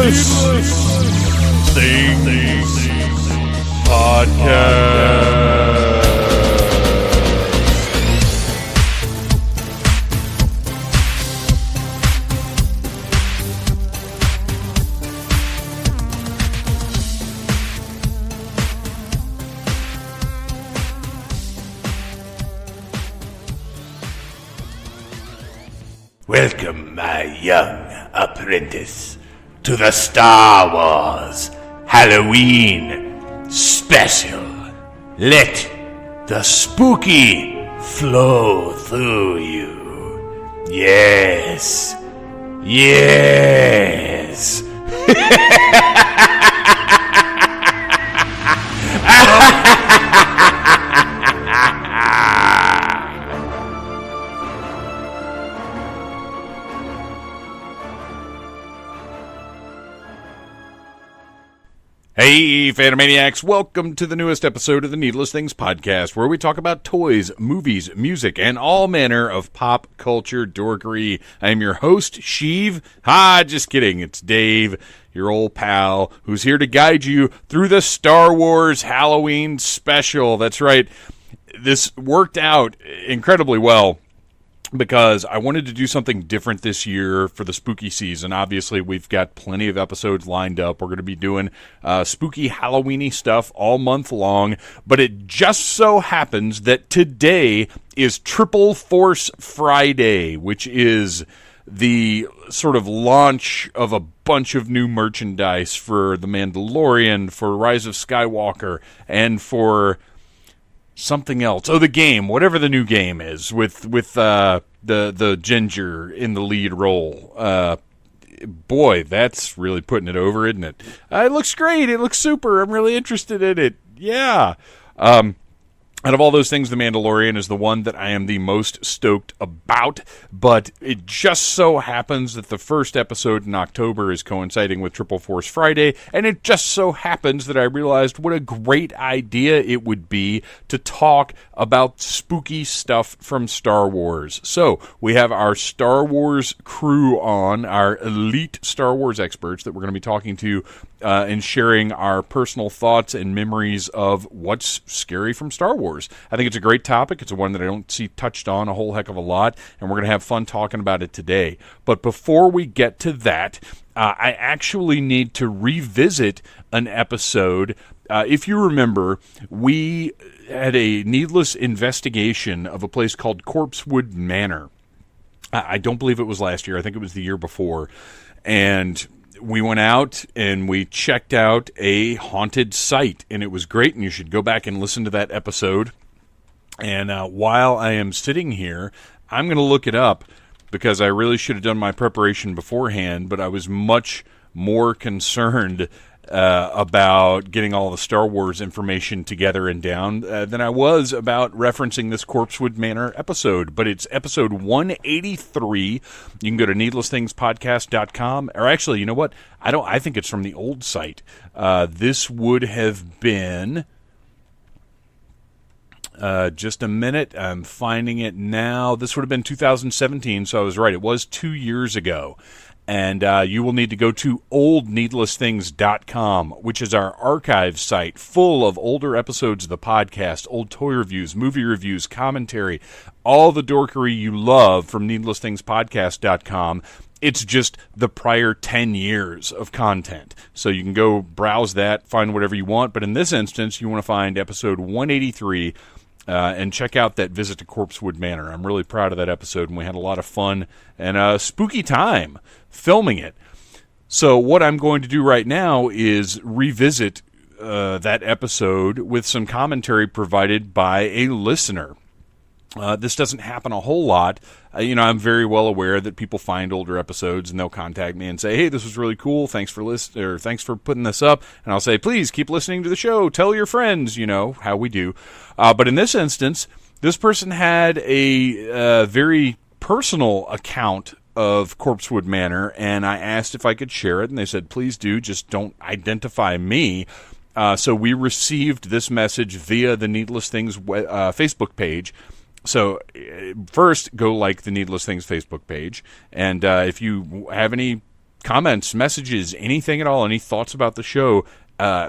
Things Podcast. Welcome, my young apprentice, to the Star Wars Halloween special. Let the spooky flow through you. Yes. Yes. Hey, Phantomaniacs, welcome to the newest episode of the Needless Things Podcast, where we talk about toys, movies, music, and all manner of pop culture dorkery. I am your host, Sheev. Just kidding. It's Dave, your old pal, who's here to guide you through the Star Wars Halloween special. That's right. This worked out incredibly well, because I wanted to do something different this year for the spooky season. Obviously, we've got plenty of episodes lined up. We're going to be doing spooky Halloween-y stuff all month long, but it just so happens that today is Triple Force Friday, which is the sort of launch of a bunch of new merchandise for The Mandalorian, for Rise of Skywalker, and for something else. Oh, the game, whatever the new game is, with the ginger in the lead role. Boy, that's really putting it over, isn't it? It looks great. It looks super. I'm really interested in it. Yeah. Out of all those things, The Mandalorian is the one that I am the most stoked about, but it just so happens that the first episode in October is coinciding with Triple Force Friday, and it just so happens that I realized what a great idea it would be to talk about spooky stuff from Star Wars. So, we have our Star Wars crew on, our elite Star Wars experts that we're going to be talking to and sharing our personal thoughts and memories of what's scary from Star Wars. I think it's a great topic. It's one that I don't see touched on a whole heck of a lot, and we're going to have fun talking about it today. But before we get to that, I actually need to revisit an episode. If you remember, we had a needless investigation of a place called Corpsewood Manor. I don't believe it was last year. I think it was the year before. And we went out and we checked out a haunted site, and it was great, and you should go back and listen to that episode. And while I am sitting here, I'm going to look it up, because I really should have done my preparation beforehand, but I was much more concerned about getting all the Star Wars information together and down than I was about referencing this Corpsewood Manor episode. But it's episode 183. You can go to needlessthingspodcast.com. Or actually, you know what? I think it's from the old site. This would have been... just a minute. I'm finding it now. This would have been 2017, so I was right. It was 2 years ago. And you will need to go to oldneedlessthings.com, which is our archive site full of older episodes of the podcast, old toy reviews, movie reviews, commentary, all the dorkery you love from needlessthingspodcast.com. It's just the prior 10 years of content. So you can go browse that, find whatever you want. But in this instance, you want to find episode 183 and check out that visit to Corpsewood Manor. I'm really proud of that episode, and we had a lot of fun and a spooky time filming it. So what I'm going to do right now is revisit that episode with some commentary provided by a listener. This doesn't happen a whole lot. I'm very well aware that people find older episodes and they'll contact me and say, "Hey, this was really cool. Thanks for thanks for putting this up." And I'll say, "Please keep listening to the show. Tell your friends." How we do. But in this instance, this person had a very personal account of Corpsewood Manor, and I asked if I could share it, and they said, "Please do. Just don't identify me." So we received this message via the Needless Things Facebook page. So first, go like the Needless Things Facebook page, and if you have any comments, messages, anything at all, any thoughts about the show,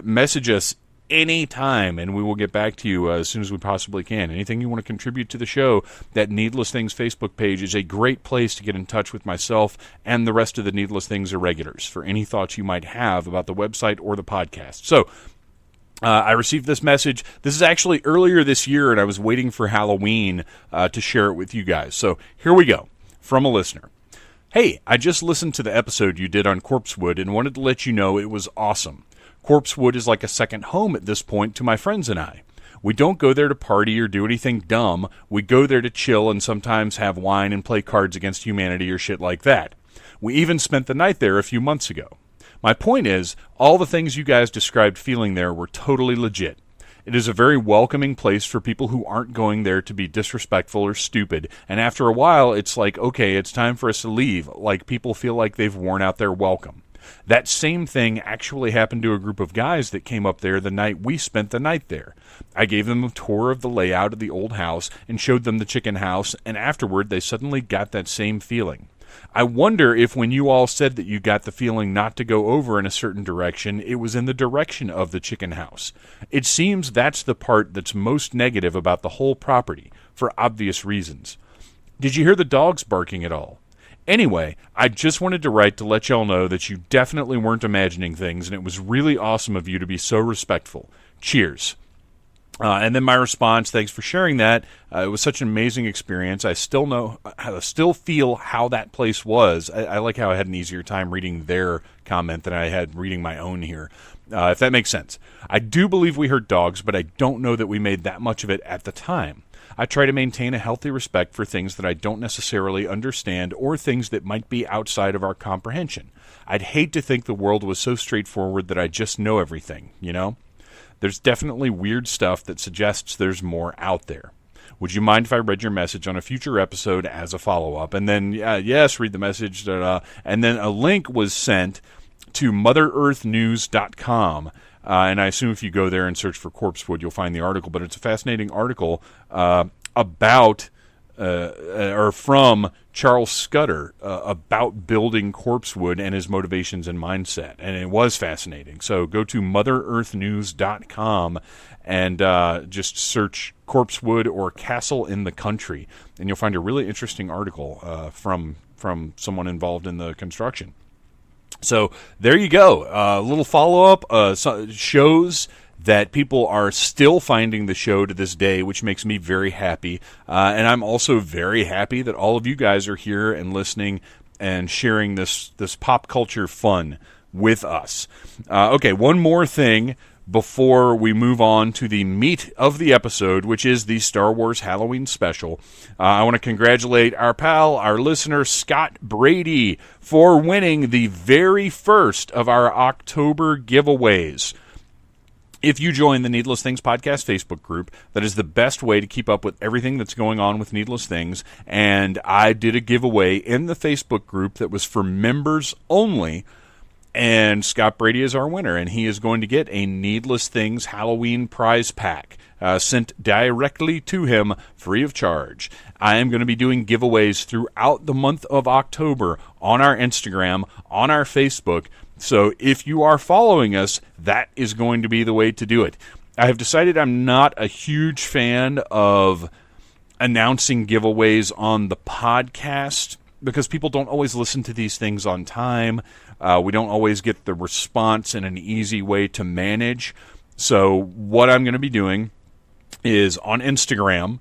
message us anytime, and we will get back to you as soon as we possibly can. Anything you want to contribute to the show, that Needless Things Facebook page is a great place to get in touch with myself and the rest of the Needless Things Irregulars for any thoughts you might have about the website or the podcast. So, I received this message. This is actually earlier this year, and I was waiting for Halloween to share it with you guys. So, here we go, from a listener. Hey, I just listened to the episode you did on Corpsewood and wanted to let you know it was awesome. Corpsewood is like a second home at this point to my friends and I. We don't go there to party or do anything dumb. We go there to chill and sometimes have wine and play Cards Against Humanity or shit like that. We even spent the night there a few months ago. My point is, all the things you guys described feeling there were totally legit. It is a very welcoming place for people who aren't going there to be disrespectful or stupid, and after a while it's like, okay, it's time for us to leave, like people feel like they've worn out their welcome. That same thing actually happened to a group of guys that came up there the night we spent the night there. I gave them a tour of the layout of the old house and showed them the chicken house, and afterward they suddenly got that same feeling. I wonder if when you all said that you got the feeling not to go over in a certain direction, it was in the direction of the chicken house. It seems that's the part that's most negative about the whole property, for obvious reasons. Did you hear the dogs barking at all? Anyway, I just wanted to write to let y'all know that you definitely weren't imagining things, and it was really awesome of you to be so respectful. Cheers. And then my response, thanks for sharing that. It was such an amazing experience. I still feel how that place was. I like how I had an easier time reading their comment than I had reading my own here, if that makes sense. I do believe we heard dogs, but I don't know that we made that much of it at the time. I try to maintain a healthy respect for things that I don't necessarily understand or things that might be outside of our comprehension. I'd hate to think the world was so straightforward that I just know everything, you know? There's definitely weird stuff that suggests there's more out there. Would you mind if I read your message on a future episode as a follow-up? And then, yes, read the message. And then a link was sent to motherearthnews.com. And I assume if you go there and search for Corpsewood, you'll find the article. But it's a fascinating article about or from Charles Scudder about building Corpsewood and his motivations and mindset. And it was fascinating. So go to motherearthnews.com and just search Corpsewood or Castle in the Country. And you'll find a really interesting article from someone involved in the construction. So there you go. A little follow-up shows that people are still finding the show to this day, which makes me very happy. And I'm also very happy that all of you guys are here and listening and sharing this pop culture fun with us. Okay, one more thing before we move on to the meat of the episode, which is the Star Wars Halloween special. I want to congratulate our pal, our listener, Scott Brady, for winning the very first of our October giveaways. If you join the Needless Things Podcast Facebook group, that is the best way to keep up with everything that's going on with Needless Things. And I did a giveaway in the Facebook group that was for members only. And Scott Brady is our winner, and he is going to get a Needless Things Halloween prize pack sent directly to him free of charge. I am going to be doing giveaways throughout the month of October on our Instagram, on our Facebook. So if you are following us, that is going to be the way to do it. I have decided I'm not a huge fan of announcing giveaways on the podcast because people don't always listen to these things on time. We don't always get the response in an easy way to manage. So what I'm going to be doing is on Instagram,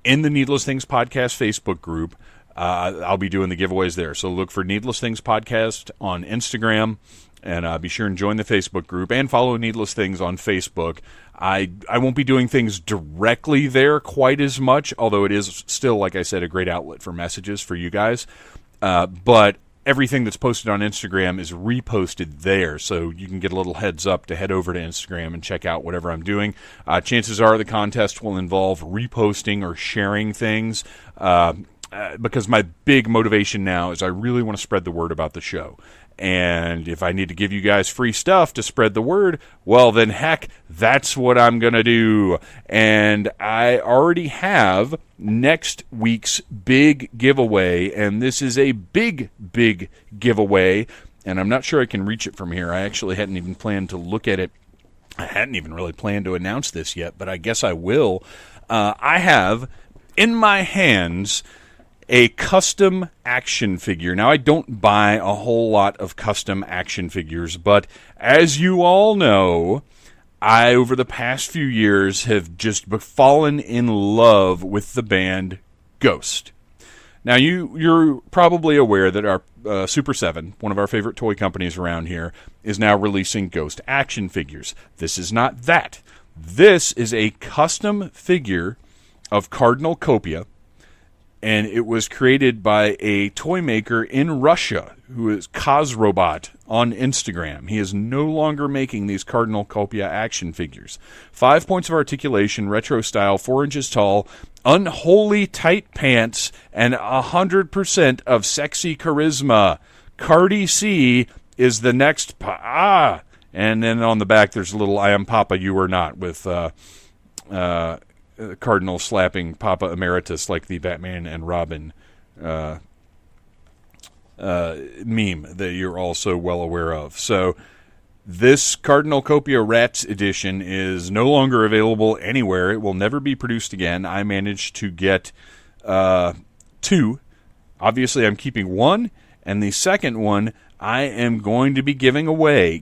in the Needless Things Podcast Facebook group, I'll be doing the giveaways there. So look for Needless Things Podcast on Instagram, and be sure and join the Facebook group and follow Needless Things on Facebook. I won't be doing things directly there quite as much, although it is still, like I said, a great outlet for messages for you guys. But everything that's posted on Instagram is reposted there, so you can get a little heads up to head over to Instagram and check out whatever I'm doing. Chances are the contest will involve reposting or sharing things, because my big motivation now is I really want to spread the word about the show. And if I need to give you guys free stuff to spread the word, well, then heck, that's what I'm going to do. And I already have next week's big giveaway, and this is a big, big giveaway. and I'm not sure I can reach it from here. I actually hadn't even planned to look at it. I hadn't even really planned to announce this yet, but I guess I will. I have in my hands a custom action figure. Now, I don't buy a whole lot of custom action figures, but as you all know, I, over the past few years, have just fallen in love with the band Ghost. Now, you're probably aware that our Super 7, one of our favorite toy companies around here, is now releasing Ghost action figures. This is not that. This is a custom figure of Cardinal Copia, and it was created by a toy maker in Russia who is Kozrobot on Instagram. He is no longer making these Cardinal Copia action figures. 5 points of articulation, retro style, 4 inches tall, unholy tight pants, and 100% of sexy charisma. Cardi C is the next... And then on the back there's a little I am Papa, you are not, with... Cardinal slapping Papa Emeritus like the Batman and Robin meme that you're all so well aware of. So this Cardinal Copia Rats edition is no longer available anywhere. It will never be produced again. I managed to get 2. Obviously, I'm keeping 1, and the second one I am going to be giving away.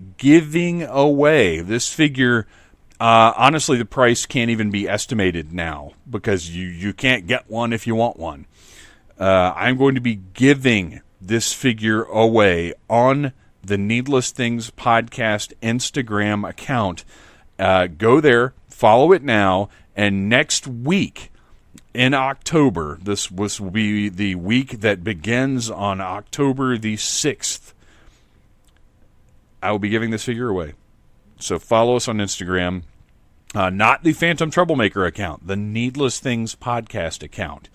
This figure... honestly, the price can't even be estimated now because you can't get one if you want one. I'm going to be giving this figure away on the Needless Things Podcast Instagram account. Go there, follow it now, and next week in October, this will be the week that begins on October the 6th, I will be giving this figure away. So follow us on Instagram, not the Phantom Troublemaker account, the Needless Things Podcast account.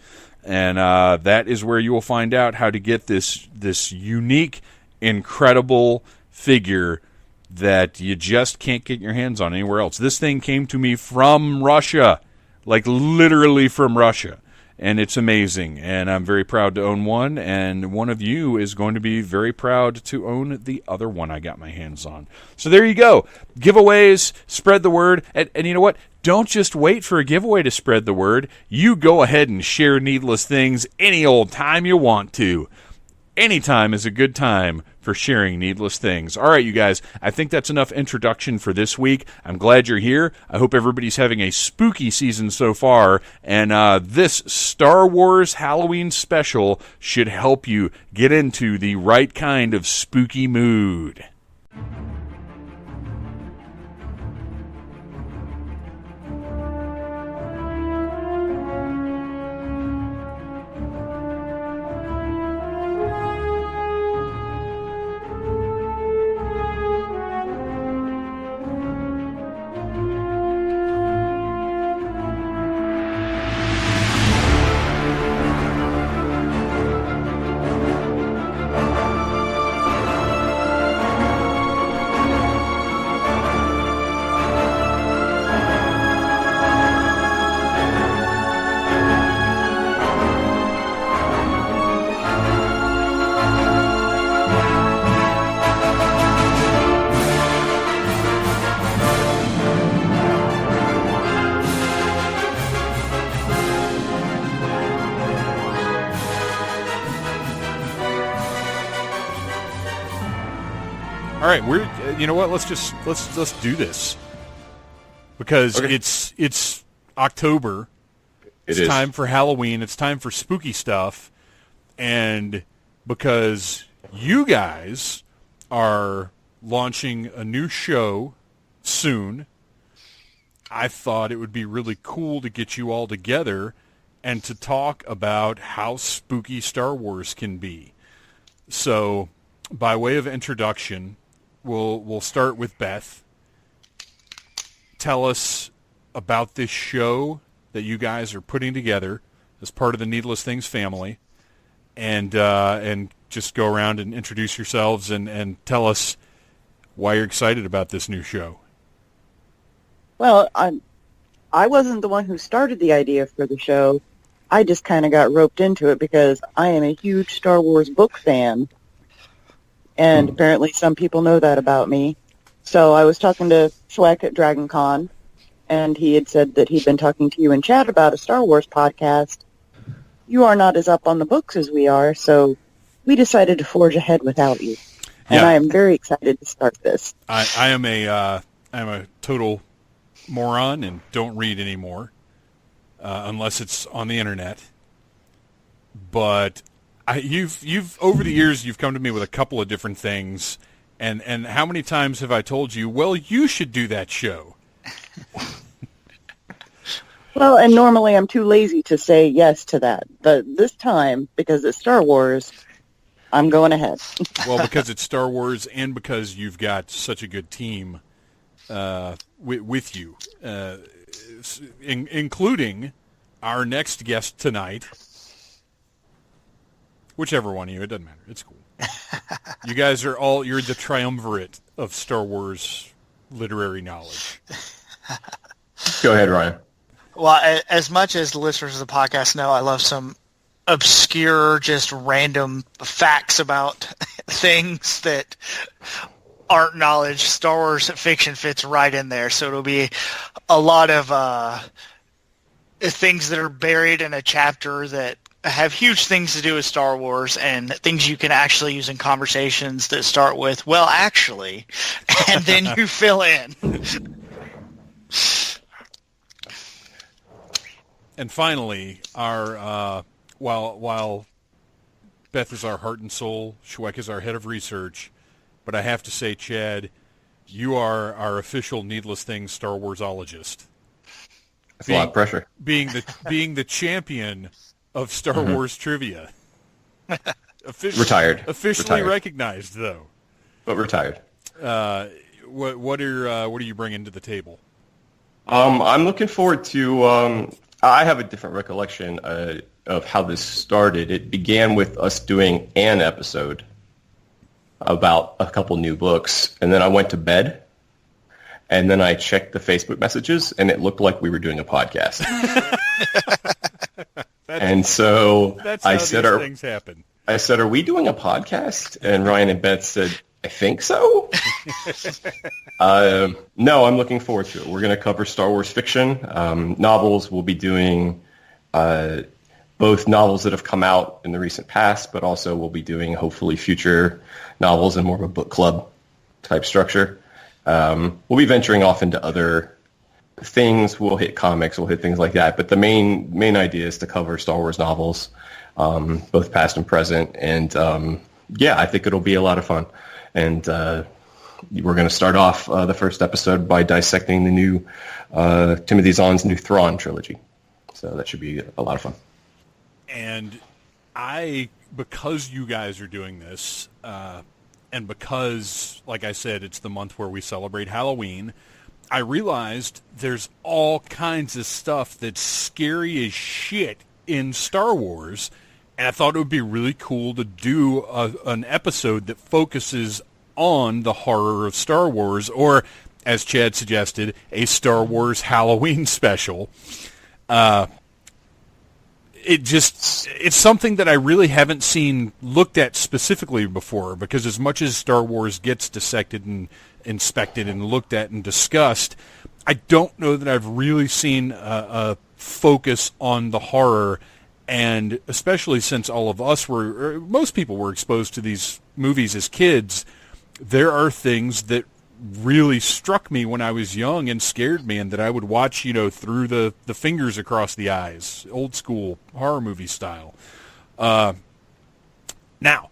And that is where you will find out how to get this unique, incredible figure that you just can't get your hands on anywhere else. This thing came to me from Russia, like literally from Russia. And it's amazing, and I'm very proud to own one, and one of you is going to be very proud to own the other one I got my hands on. So there you go. Giveaways, spread the word, and you know what? Don't just wait for a giveaway to spread the word. You go ahead and share Needless Things any old time you want to. Any time is a good time for sharing Needless Things. All right, you guys, I think that's enough introduction for this week. I'm glad you're here. I hope everybody's having a spooky season so far, and this Star Wars Halloween special should help you get into the right kind of spooky mood. All right, you know what? Let's do this because okay. It's October. It's time for Halloween. It's time for spooky stuff, and because you guys are launching a new show soon, I thought it would be really cool to get you all together and to talk about how spooky Star Wars can be. So, by way of introduction, we'll start with Beth. Tell us about this show that you guys are putting together as part of the Needless Things family, and just go around and introduce yourselves and tell us why you're excited about this new show. Well, I wasn't the one who started the idea for the show. I just kind of got roped into it because I am a huge Star Wars book fan. and apparently some people know that about me. So I was talking to Schweck at Dragon Con, and he had said that he'd been talking to you and Chad about a Star Wars podcast. You are not as up on the books as we are, so we decided to forge ahead without you. And Yeah. I am very excited to start this. I am a total moron and don't read anymore, unless it's on the internet. But you've over the years you've come to me with a couple of different things, and how many times have I told you, well, you should do that show? Well, and normally I'm too lazy to say yes to that. But this time, because it's Star Wars, I'm going ahead. Well, because it's Star Wars and because you've got such a good team with you, including our next guest tonight. Whichever one of you, it doesn't matter. It's cool. You guys are you're the triumvirate of Star Wars literary knowledge. Go ahead, Ryan. Well, as much as the listeners of the podcast know, I love some obscure, just random facts about things that aren't knowledge. Star Wars fiction fits right in there, so it'll be a lot of things that are buried in a chapter that have huge things to do with Star Wars and things you can actually use in conversations that start with, well, actually, and then you fill in. And finally, our while Beth is our heart and soul, Schweck is our head of research, but I have to say, Chad, you are our official Needless Things Star Warsologist. That's a lot of pressure. Being the champion of Star Wars trivia. Retired. Officially recognized, though. But retired. What are you bringing to the table? I'm looking forward to. I have a different recollection of how this started. It began with us doing an episode about a couple new books, and then I went to bed, and then I checked the Facebook messages, and it looked like we were doing a podcast. And so that's how these things happen. I said, "Are we doing a podcast?" And Ryan and Beth said, "I think so." No, I'm looking forward to it. We're going to cover Star Wars fiction, novels. We'll be doing both novels that have come out in the recent past, but also we'll be doing hopefully future novels in more of a book club type structure. We'll be venturing off into other things. We'll hit comics. We'll hit things like that. But the main idea is to cover Star Wars novels, both past and present. And I think it'll be a lot of fun. And we're going to start off the first episode by dissecting the new Timothy Zahn's new Thrawn trilogy. So that should be a lot of fun. And because you guys are doing this, and because, like I said, it's the month where we celebrate Halloween, I realized there's all kinds of stuff that's scary as shit in Star Wars, and I thought it would be really cool to do an episode that focuses on the horror of Star Wars, or, as Chad suggested, a Star Wars Halloween special. It's something that I really haven't seen looked at specifically before, because as much as Star Wars gets dissected and inspected and looked at and discussed, I don't know that I've really seen a focus on the horror, and especially since all of us most people were exposed to these movies as kids, there are things that really struck me when I was young and scared me, and that I would watch, through the fingers across the eyes, old school horror movie style. Now,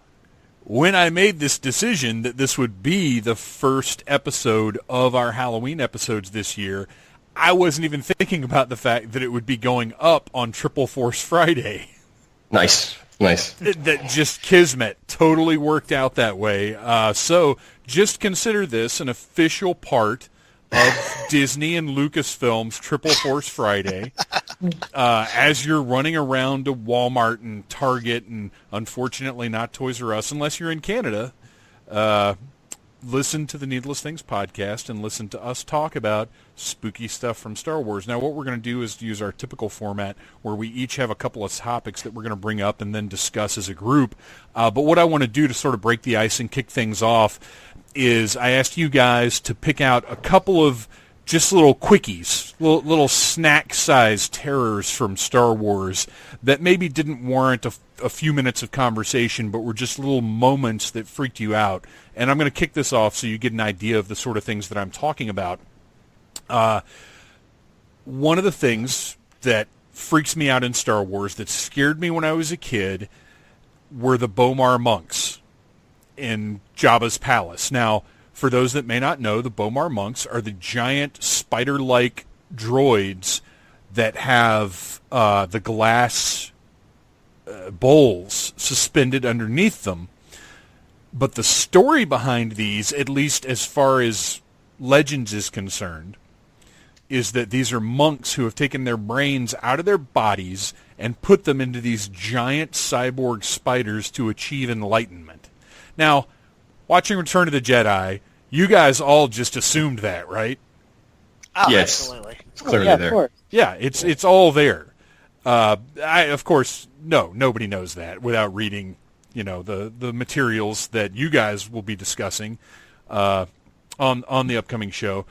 when I made this decision that this would be the first episode of our Halloween episodes this year, I wasn't even thinking about the fact that it would be going up on Triple Force Friday. Nice. That just kismet totally worked out that way. So just consider this an official part of Disney and Lucasfilm's Triple Force Friday. As you're running around to Walmart and Target, and unfortunately not Toys R Us unless you're in Canada, listen to the Needless Things podcast and listen to us talk about spooky stuff from Star Wars. Now, what we're going to do is use our typical format where we each have a couple of topics that we're going to bring up and then discuss as a group. But what I want to do to sort of break the ice and kick things off is I asked you guys to pick out a couple of just little quickies, little snack-sized terrors from Star Wars that maybe didn't warrant a few minutes of conversation, but were just little moments that freaked you out. And I'm going to kick this off so you get an idea of the sort of things that I'm talking about. One of the things that freaks me out in Star Wars that scared me when I was a kid were the Bomar monks in Jabba's palace. Now, for those that may not know, the Bomar monks are the giant spider-like droids that have the glass bowls suspended underneath them. But the story behind these, at least as far as Legends is concerned, is that these are monks who have taken their brains out of their bodies and put them into these giant cyborg spiders to achieve enlightenment. Now, watching Return of the Jedi, you guys all just assumed that, right? Oh, yes. absolutely. It's clearly yeah, there. of course. Yeah, it's all there. Of course, nobody knows that without reading, the materials that you guys will be discussing on the upcoming show.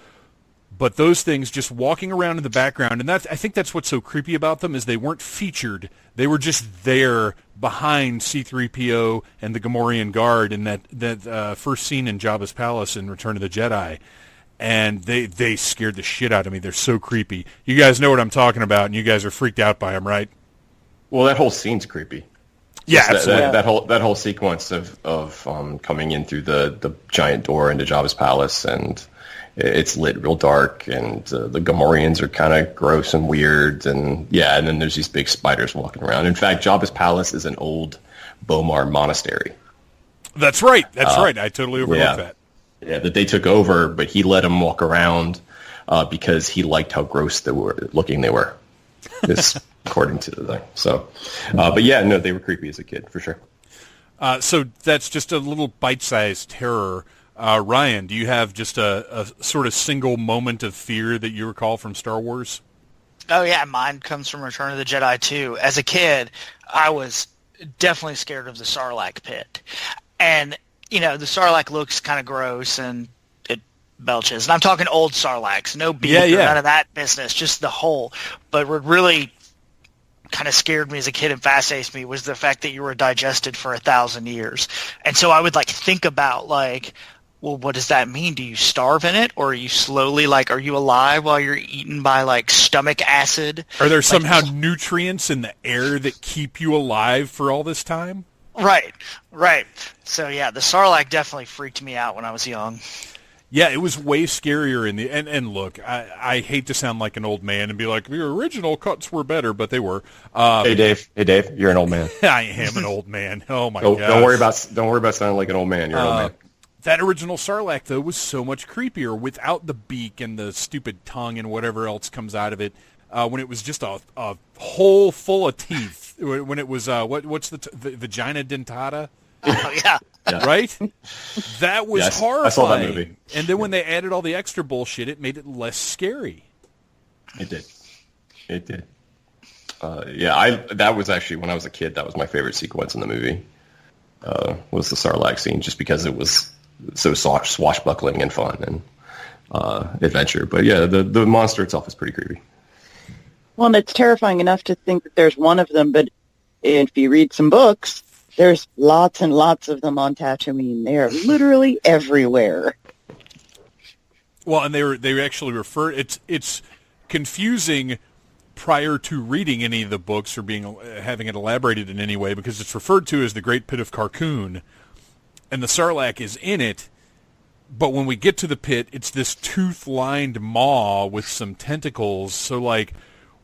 But those things just walking around in the background, and I think that's what's so creepy about them is they weren't featured. They were just there behind C-3PO and the Gamorrean Guard in that first scene in Jabba's palace in Return of the Jedi. And they scared the shit out of me. They're so creepy. You guys know what I'm talking about, and you guys are freaked out by them, right? Well, that whole scene's creepy. Yeah, Just absolutely. that whole sequence of coming in through the giant door into Jabba's palace, and it's lit real dark, and the Gamorreans are kind of gross and weird, and then there's these big spiders walking around. In fact, Jabba's palace is an old Bomar monastery. That's right. Right. I totally overlooked that. Yeah, that they took over, but he let them walk around because he liked how gross they were. This, according to the thing. So, they were creepy as a kid for sure. So that's just a little bite-sized terror. Ryan, do you have just a sort of single moment of fear that you recall from Star Wars? Oh, yeah, mine comes from Return of the Jedi, too. As a kid, I was definitely scared of the Sarlacc pit. And, the Sarlacc looks kind of gross, and it belches. And I'm talking old Sarlaccs, no beak or none of that business, just the hole. But what really kind of scared me as a kid and fascinates me was the fact that you were digested for 1,000 years. And so I would, think about, well, what does that mean? Do you starve in it, or are you slowly, are you alive while you're eaten by, stomach acid? Are there somehow nutrients in the air that keep you alive for all this time? Right. So, yeah, the Sarlacc definitely freaked me out when I was young. Yeah, it was way scarier in the... And look, I hate to sound like an old man and be like, the original cuts were better, but they were. Hey, Dave, you're an old man. I am an old man. Oh, my God. Don't worry about sounding like an old man. You're an old man. That original Sarlacc, though, was so much creepier without the beak and the stupid tongue and whatever else comes out of it. When it was just a hole full of teeth. When it was, what's the vagina dentata? Oh, yeah. Right? That was horrifying. I saw that movie. And then when they added all the extra bullshit, it made it less scary. It did. That was actually, when I was a kid, that was my favorite sequence in the movie, was the Sarlacc scene, just because it was so swashbuckling and fun and adventure. But yeah, the monster itself is pretty creepy. Well, and it's terrifying enough to think that there's one of them, but if you read some books, there's lots and lots of them on Tatooine. They are literally everywhere. Well, and they actually refer, it's confusing prior to reading any of the books or having it elaborated in any way, because it's referred to as the Great Pit of Carkoon, and the Sarlacc is in it. But when we get to the pit, it's this tooth-lined maw with some tentacles. So,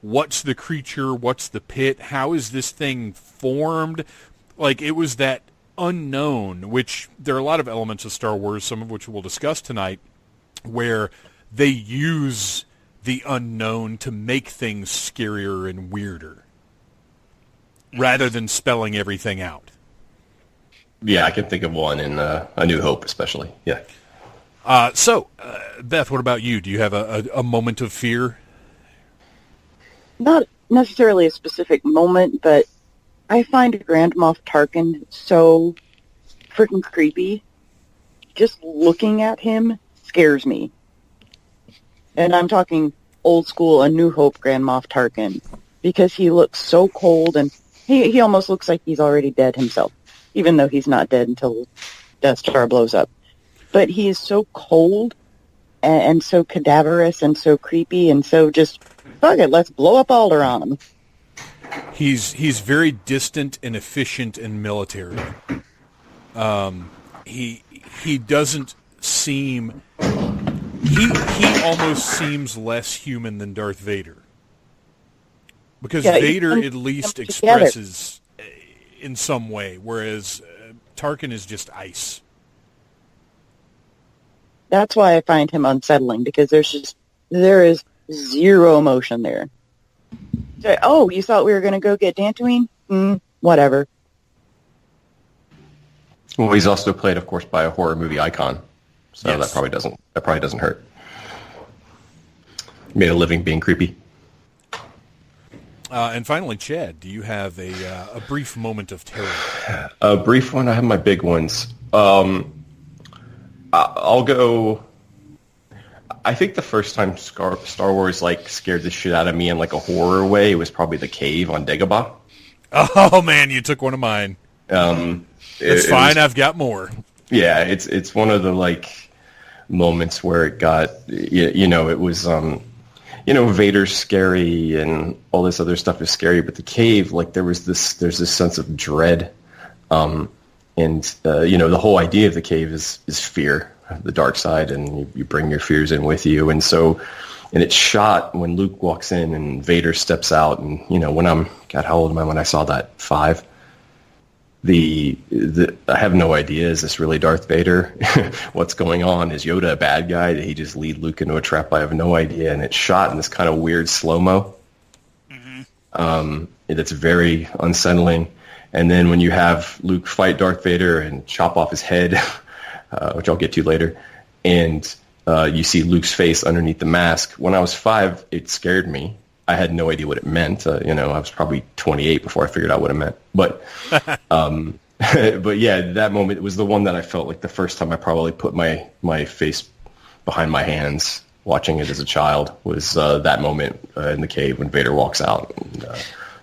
what's the creature? What's the pit? How is this thing formed? It was that unknown, which there are a lot of elements of Star Wars, some of which we'll discuss tonight, where they use the unknown to make things scarier and weirder, rather than spelling everything out. Yeah, I can think of one in A New Hope, especially. Yeah. Beth, what about you? Do you have a moment of fear? Not necessarily a specific moment, but I find Grand Moff Tarkin so freaking creepy. Just looking at him scares me. And I'm talking old school, A New Hope Grand Moff Tarkin, because he looks so cold, and he almost looks like he's already dead himself, even though he's not dead until Death Star blows up. But he is so cold and so cadaverous and so creepy and so just, fuck it, let's blow up Alderaan. He's very distant and efficient and military. He doesn't seem... He almost seems less human than Darth Vader. Because Vader at least expresses in some way, whereas Tarkin is just ice. That's why I find him unsettling, because there is zero emotion there. So, oh, you thought we were going to go get Dantooine? Whatever. Well, he's also played, of course, by a horror movie icon, so yes. that probably doesn't hurt. Made a living being creepy. And finally, Chad, do you have a brief moment of terror? A brief one. I have my big ones. I'll go. I think the first time Star Wars scared the shit out of me in a horror way, it was probably the cave on Dagobah. Oh man, you took one of mine. It's fine. I've got more. Yeah, it's one of the moments where it got it was Vader's scary and all this other stuff is scary, but the cave there's this sense of dread, and the whole idea of the cave is fear, the dark side, and you bring your fears in with you, and it's shot when Luke walks in and Vader steps out, and how old am I when I saw that? 5. I have no idea. Is this really Darth Vader? What's going on? Is Yoda a bad guy? Did he just lead Luke into a trap? I have no idea. And it's shot in this kind of weird slow-mo. Mm-hmm. That's very unsettling. And then when you have Luke fight Darth Vader and chop off his head, which I'll get to later, and you see Luke's face underneath the mask. When I was 5, it scared me. I had no idea what it meant. I was probably 28 before I figured out what it meant. But, but yeah, that moment was the one that I felt like the first time I probably put my face behind my hands watching it as a child was that moment in the cave when Vader walks out. And,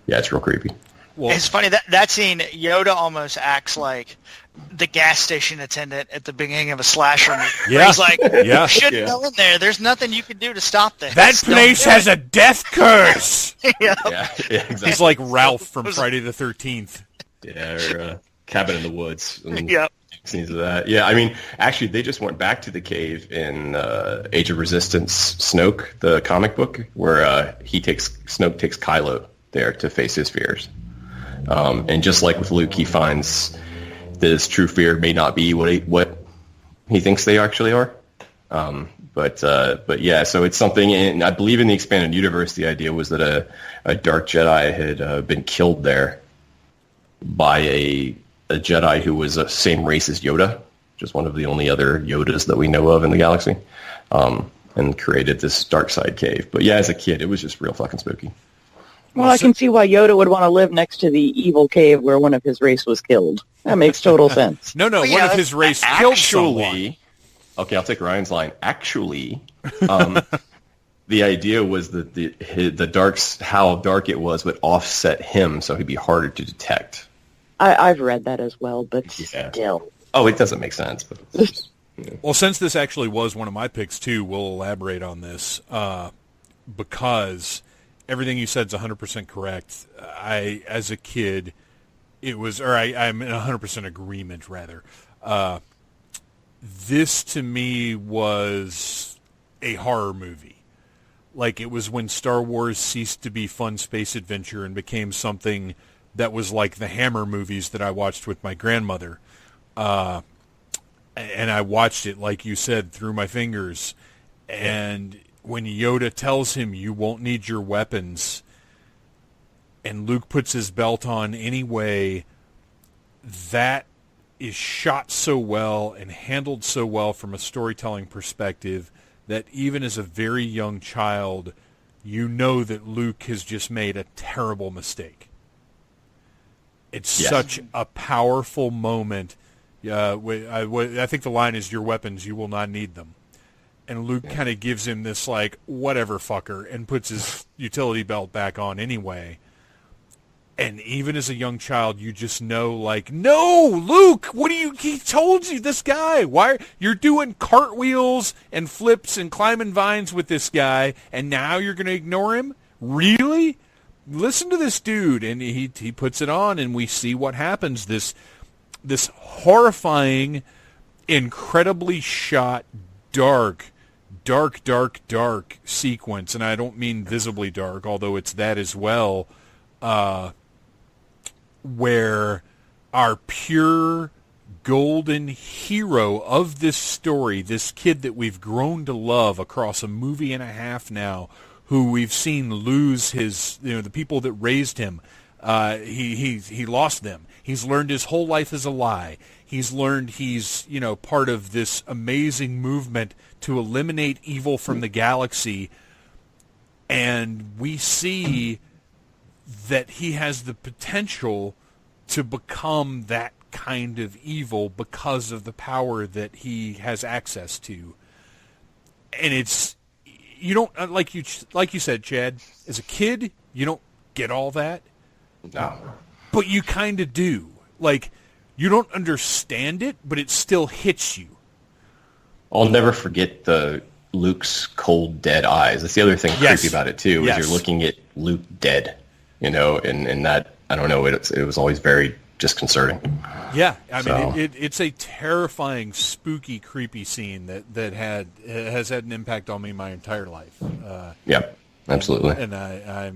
yeah, it's real creepy. Well, it's funny that scene. Yoda almost acts like the gas station attendant at the beginning of a slasher movie. Yeah, he's like, yeah. You shouldn't go in there. There's nothing you can do to stop this. That place has a death curse. Yeah, exactly. He's like Ralph from Friday the 13th. Yeah, or Cabin in the Woods. Yep. Scenes of that. Yeah, I mean, actually, they just went back to the cave in Age of Resistance, Snoke, the comic book, where Snoke takes Kylo there to face his fears. And just like with Luke, he finds that his true fear may not be what he thinks they actually are. But yeah, so it's something, and I believe in the expanded universe, the idea was that a dark Jedi had been killed there by a Jedi who was the same race as Yoda, just one of the only other Yodas that we know of in the galaxy, and created this dark side cave. But yeah, as a kid, it was just real fucking spooky. Well, I can see why Yoda would want to live next to the evil cave where one of his race was killed. That makes total sense. No, one of his race killed someone. Okay, I'll take Ryan's line. Actually, the idea was that the darks, how dark it was, would offset him, so he'd be harder to detect. I've read that as well, but still. Oh, it doesn't make sense. But Well, since this actually was one of my picks too, we'll elaborate on this because everything you said is 100% correct. As a kid, I'm in 100% agreement, rather. This, to me, was a horror movie. Like, it was when Star Wars ceased to be fun space adventure and became something that was like the Hammer movies that I watched with my grandmother. And I watched it, like you said, through my fingers. And when Yoda tells him, you won't need your weapons, and Luke puts his belt on anyway, that is shot so well and handled so well from a storytelling perspective that even as a very young child, you know that Luke has just made a terrible mistake. It's such a powerful moment. I think the line is, "Your weapons, you will not need them." And Luke kind of gives him this, like, whatever fucker, and puts his utility belt back on anyway. And even as a young child, you just know, like, no, Luke, he told you, this guy, why, you're doing cartwheels and flips and climbing vines with this guy, and now you're going to ignore him? Really? Listen to this dude. And he puts it on, and we see what happens. This horrifying, incredibly shot, dark sequence, and I don't mean visibly dark, although it's that as well, where our pure golden hero of this story, this kid that we've grown to love across a movie and a half now, who we've seen lose his, the people that raised him, he lost them. He's learned his whole life is a lie. He's learned he's, part of this amazing movement to eliminate evil from the galaxy. And we see that he has the potential to become that kind of evil because of the power that he has access to. And it's, you don't, like you said, Chad, as a kid, you don't get all that. No. But you kind of do. Like, you don't understand it, but it still hits you. I'll never forget the Luke's cold, dead eyes. That's the other thing creepy about it, too, is you're looking at Luke dead, and that, I don't know, it was always very disconcerting. Yeah, I mean, it's a terrifying, spooky, creepy scene that has had an impact on me my entire life. Yeah, absolutely. And I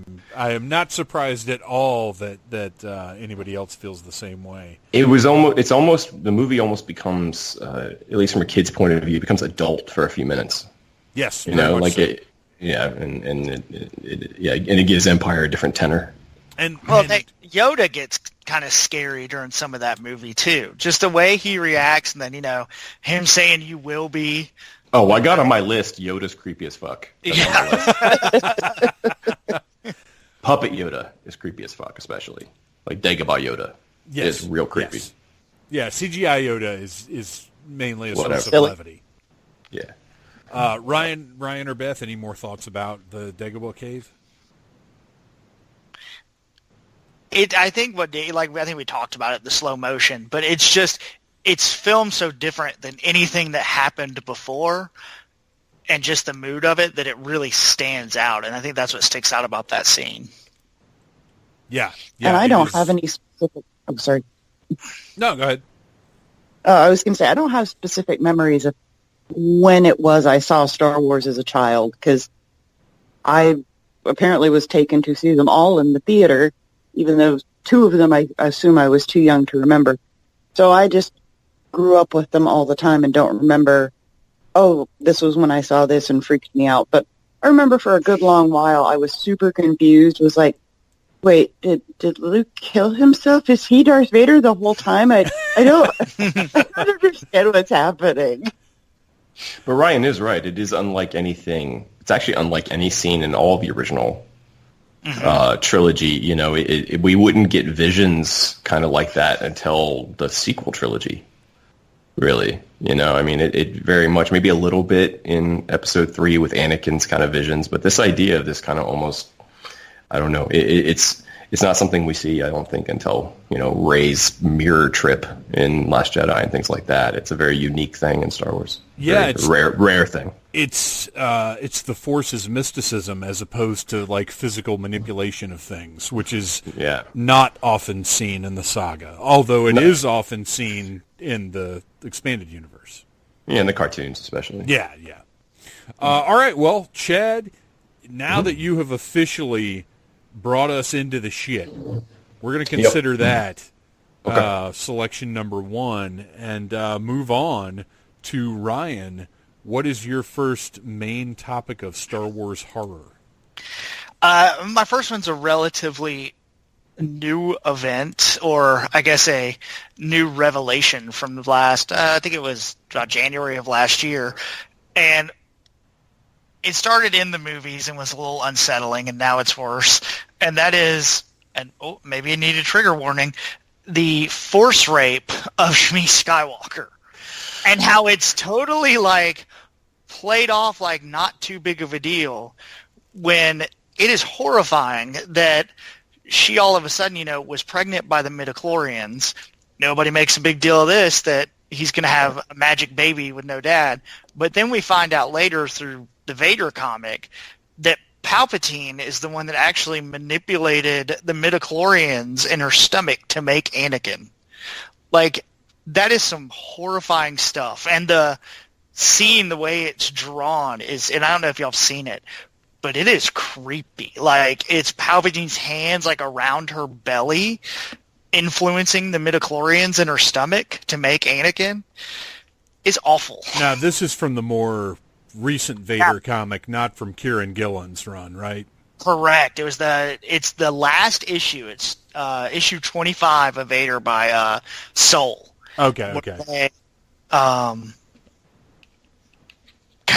am not surprised at all that anybody else feels the same way. The movie almost becomes, at least from a kid's point of view, it becomes adult for a few minutes. Yes, and it gives Empire a different tenor. Yoda gets kind of scary during some of that movie too. Just the way he reacts, and then him saying "you will be." Oh, I got on my list. Yoda's creepy as fuck. Puppet Yoda is creepy as fuck, especially like Dagobah Yoda is real creepy. Yes. Yeah, CGI Yoda is mainly a source of levity. Yeah. Ryan or Beth, any more thoughts about the Dagobah cave? I think we talked about it, the slow motion, but it's filmed so different than anything that happened before, and just the mood of it, that it really stands out. And I think that's what sticks out about that scene. Yeah. And I don't have any specific, I'm sorry. No, go ahead. I was going to say, I don't have specific memories of when it was I saw Star Wars as a child, because I apparently was taken to see them all in the theater, even though two of them I assume I was too young to remember. So I just grew up with them all the time and don't remember, this was when I saw this and freaked me out. But I remember for a good long while I was super confused, was like, wait, did Luke kill himself? Is he Darth Vader the whole time? I don't understand what's happening. But Ryan is right. It is unlike anything. It's actually unlike any scene in all of the original trilogy. We wouldn't get visions kind of like that until the sequel trilogy, really. It very much, maybe a little bit in episode 3 with Anakin's kind of visions, but this idea of this kind of almost, I don't know, it's not something we see, I don't think, until, Rey's mirror trip in Last Jedi and things like that. It's a very unique thing in Star Wars. Yeah, it's a rare thing. It's the Force's mysticism as opposed to like physical manipulation of things, which is not often seen in the saga, although it is often seen in the expanded universe. Yeah, in the cartoons especially. Yeah. All right, well, Chad, now that you have officially brought us into the shit, we're going to consider that selection number 1 and move on to Ryan. What is your first main topic of Star Wars horror? My first one's a relatively new event, or I guess a new revelation from the last, I think it was about January of last year. And it started in the movies and was a little unsettling, and now it's worse. And that is, and maybe it needed a trigger warning, the force rape of Shmi Skywalker. And how it's totally like played off like not too big of a deal, when it is horrifying that she all of a sudden, was pregnant by the midichlorians. Nobody makes a big deal of this, that he's going to have a magic baby with no dad. But then we find out later through the Vader comic that Palpatine is the one that actually manipulated the midichlorians in her stomach to make Anakin. Like, that is some horrifying stuff. And the scene, the way it's drawn is, and I don't know if y'all have seen it, but it is creepy. Like, it's Palpatine's hands like around her belly influencing the midichlorians in her stomach to make Anakin. It's awful. Now, this is from the more recent Vader comic, not from Kieran Gillen's run, right? Correct. It's the last issue. It's issue 25 of Vader by Soul. Okay. They,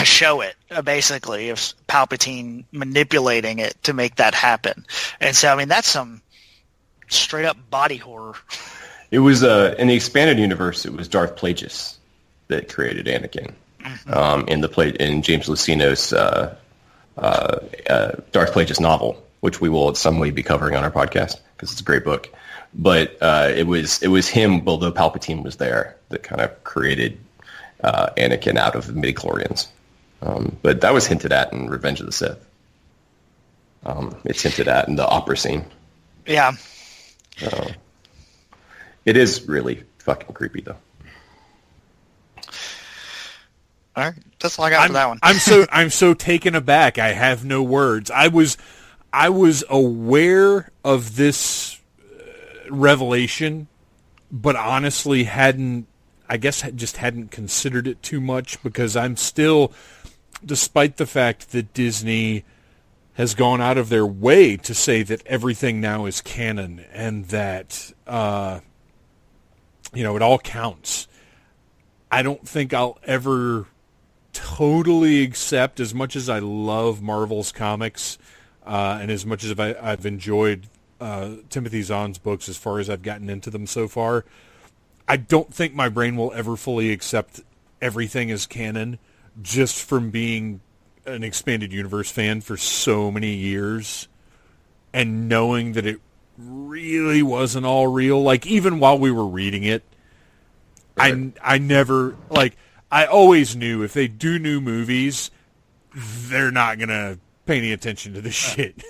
show it basically of Palpatine manipulating it to make that happen. And so, I mean, that's some straight up body horror. It was in the expanded universe. It was Darth Plagueis that created Anakin. In James Lucino's Darth Plagueis novel, which we will in some way be covering on our podcast because it's a great book. But it was him, although Palpatine was there, that kind of created Anakin out of the midichlorians. But that was hinted at in Revenge of the Sith. It's hinted at in the opera scene. Yeah. It is really fucking creepy, though. All right, that's all I got for that one. I'm so taken aback. I have no words. I was aware of this revelation, but honestly hadn't considered it too much, because I'm still, despite the fact that Disney has gone out of their way to say that everything now is canon and that it all counts. I don't think I'll ever totally accept, as much as I love Marvel's comics and as much as I've enjoyed Timothy Zahn's books as far as I've gotten into them so far, I don't think my brain will ever fully accept everything as canon, just from being an expanded universe fan for so many years and knowing that it really wasn't all real. Like, even while we were reading it, right. I never, like, I always knew if they do new movies, they're not going to pay any attention to this shit.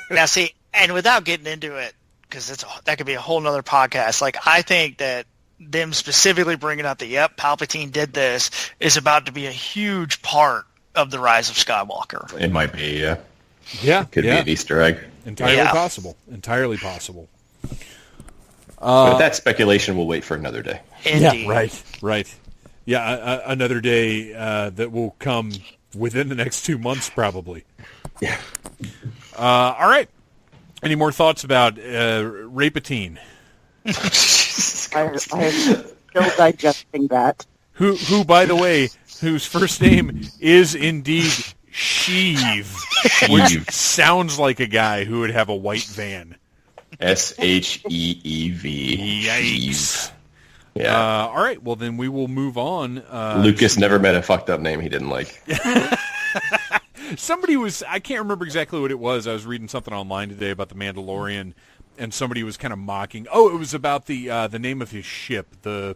Now, see, and without getting into it, because that could be a whole nother podcast, like, I think that them specifically bringing up that, yep, Palpatine did this, is about to be a huge part of the Rise of Skywalker. It might be, yeah. Yeah. Could be an Easter egg. Entirely possible. Entirely possible. But that speculation will wait for another day. Indeed. Yeah, right. Yeah, another day that will come within the next 2 months, probably. Yeah. All right. Any more thoughts about Rapatine? I'm still digesting that. Who, by the way, whose first name is indeed Sheev, which sounds like a guy who would have a white van. Sheev. Yikes. Yeah. All right. Well, then we will move on. Lucas never met a fucked up name he didn't like. Somebody was, I can't remember exactly what it was. I was reading something online today about the Mandalorian, and somebody was kind of mocking. Oh, it was about the name of his ship, the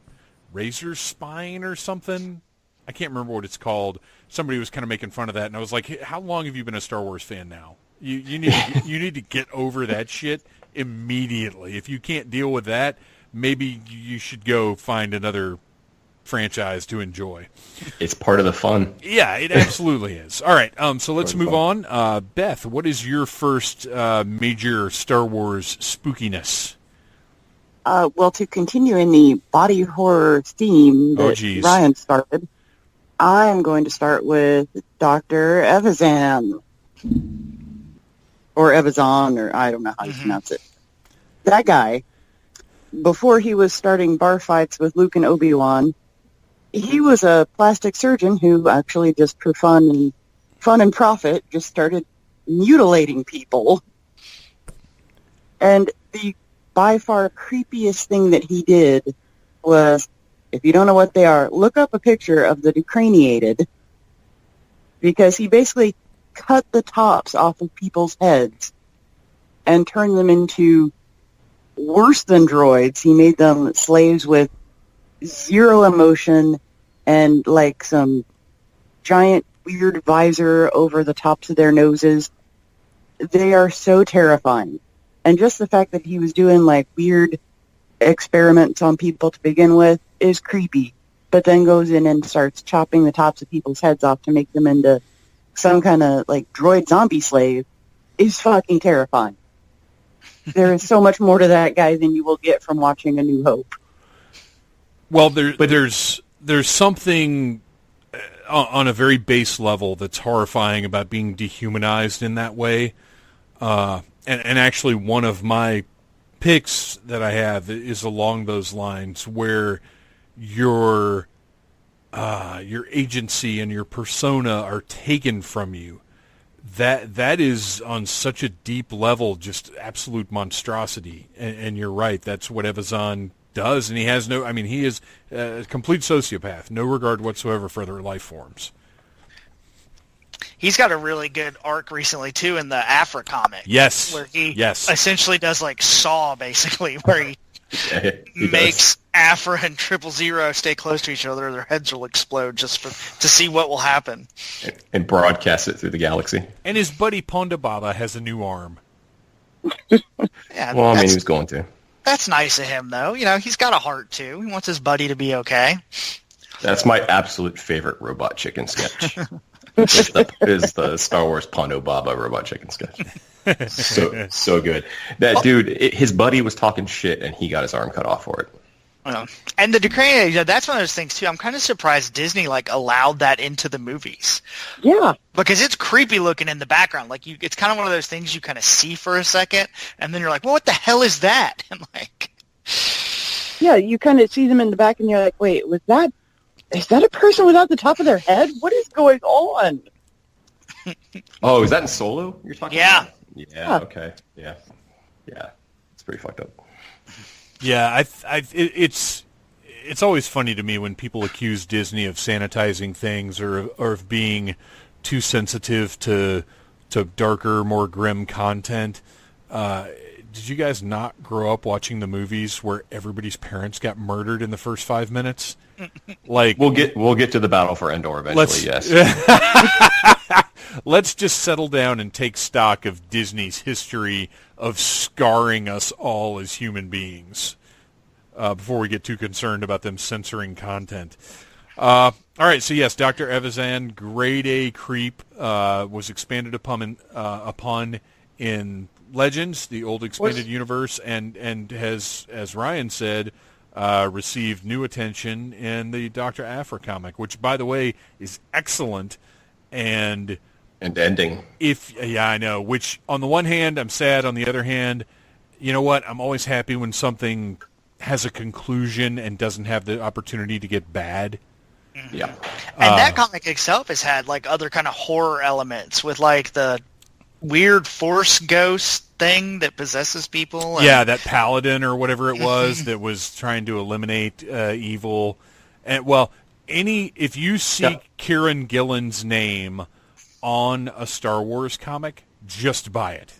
Razor Spine or something. I can't remember what it's called. Somebody was kind of making fun of that, and I was like, "How long have you been a Star Wars fan now? You need to get over that shit immediately. If you can't deal with that, maybe you should go find another franchise to enjoy." It's part of the fun. Yeah, it absolutely is. All right, so let's move on. Beth, what is your first major Star Wars spookiness? Well, to continue in the body horror theme that Ryan started, I'm going to start with Dr. Evazan. Or Evazan, or I don't know how you pronounce it. that guy, before he was starting bar fights with Luke and Obi-Wan, he was a plastic surgeon who actually just for fun and profit just started mutilating people. And the by far creepiest thing that he did was, if you don't know what they are, look up a picture of the decraniated, because he basically cut the tops off of people's heads and turned them into worse than droids. He made them slaves with zero emotion and like some giant weird visor over the tops of their noses. They are so terrifying. And just the fact that he was doing like weird experiments on people to begin with is creepy, but then goes in and starts chopping the tops of people's heads off to make them into some kind of like droid zombie slave is fucking terrifying. There is so much more to that guy than you will get from watching A New Hope. Well, there's something on a very base level that's horrifying about being dehumanized in that way. And actually one of my picks that I have is along those lines, where your agency and your persona are taken from you. That is on such a deep level just absolute monstrosity. And you're right, that's what Evazan does, and he has he is a complete sociopath, no regard whatsoever for other life forms. He's got a really good arc recently, too, in the Afra comic. Yes. Where he essentially does like Saw, basically, where he makes Afra and 000 stay close to each other, or their heads will explode just to see what will happen. And broadcast it through the galaxy. And his buddy Ponda Baba has a new arm. Yeah, well, he was going to. That's nice of him, though. You know, he's got a heart, too. He wants his buddy to be okay. That's my absolute favorite Robot Chicken sketch. is the Star Wars Pondo Baba Robot Chicken sketch. So good. That dude, his buddy was talking shit, and he got his arm cut off for it. And the Decrania, that's one of those things, too. I'm kind of surprised Disney, allowed that into the movies. Yeah. Because it's creepy looking in the background. It's kind of one of those things you kind of see for a second, and then you're like, well, what the hell is that? And yeah, you kind of see them in the back, and you're like, wait, is that a person without the top of their head? What is going on? Oh, is that in Solo you're talking about? Yeah. Okay. Yeah. It's pretty fucked up. Yeah, it's always funny to me when people accuse Disney of sanitizing things or of being too sensitive to darker, more grim content. Did you guys not grow up watching the movies where everybody's parents got murdered in the first 5 minutes? We'll get to the battle for Endor eventually. Yes. Let's just settle down and take stock of Disney's history of scarring us all as human beings before we get too concerned about them censoring content. All right, so yes, Dr. Evazan, grade A creep, was expanded upon in Legends, the old expanded universe, and has, as Ryan said, received new attention in the Dr. Afra comic, which, by the way, is excellent. And ending. I know. Which, on the one hand, I'm sad. On the other hand, you know what? I'm always happy when something has a conclusion and doesn't have the opportunity to get bad. Yeah. And that comic itself has had other kind of horror elements with the weird force ghost thing that possesses people. And... yeah, that paladin or whatever it was that was trying to eliminate evil. And if you see Kieran Gillen's name on a Star Wars comic, just buy it.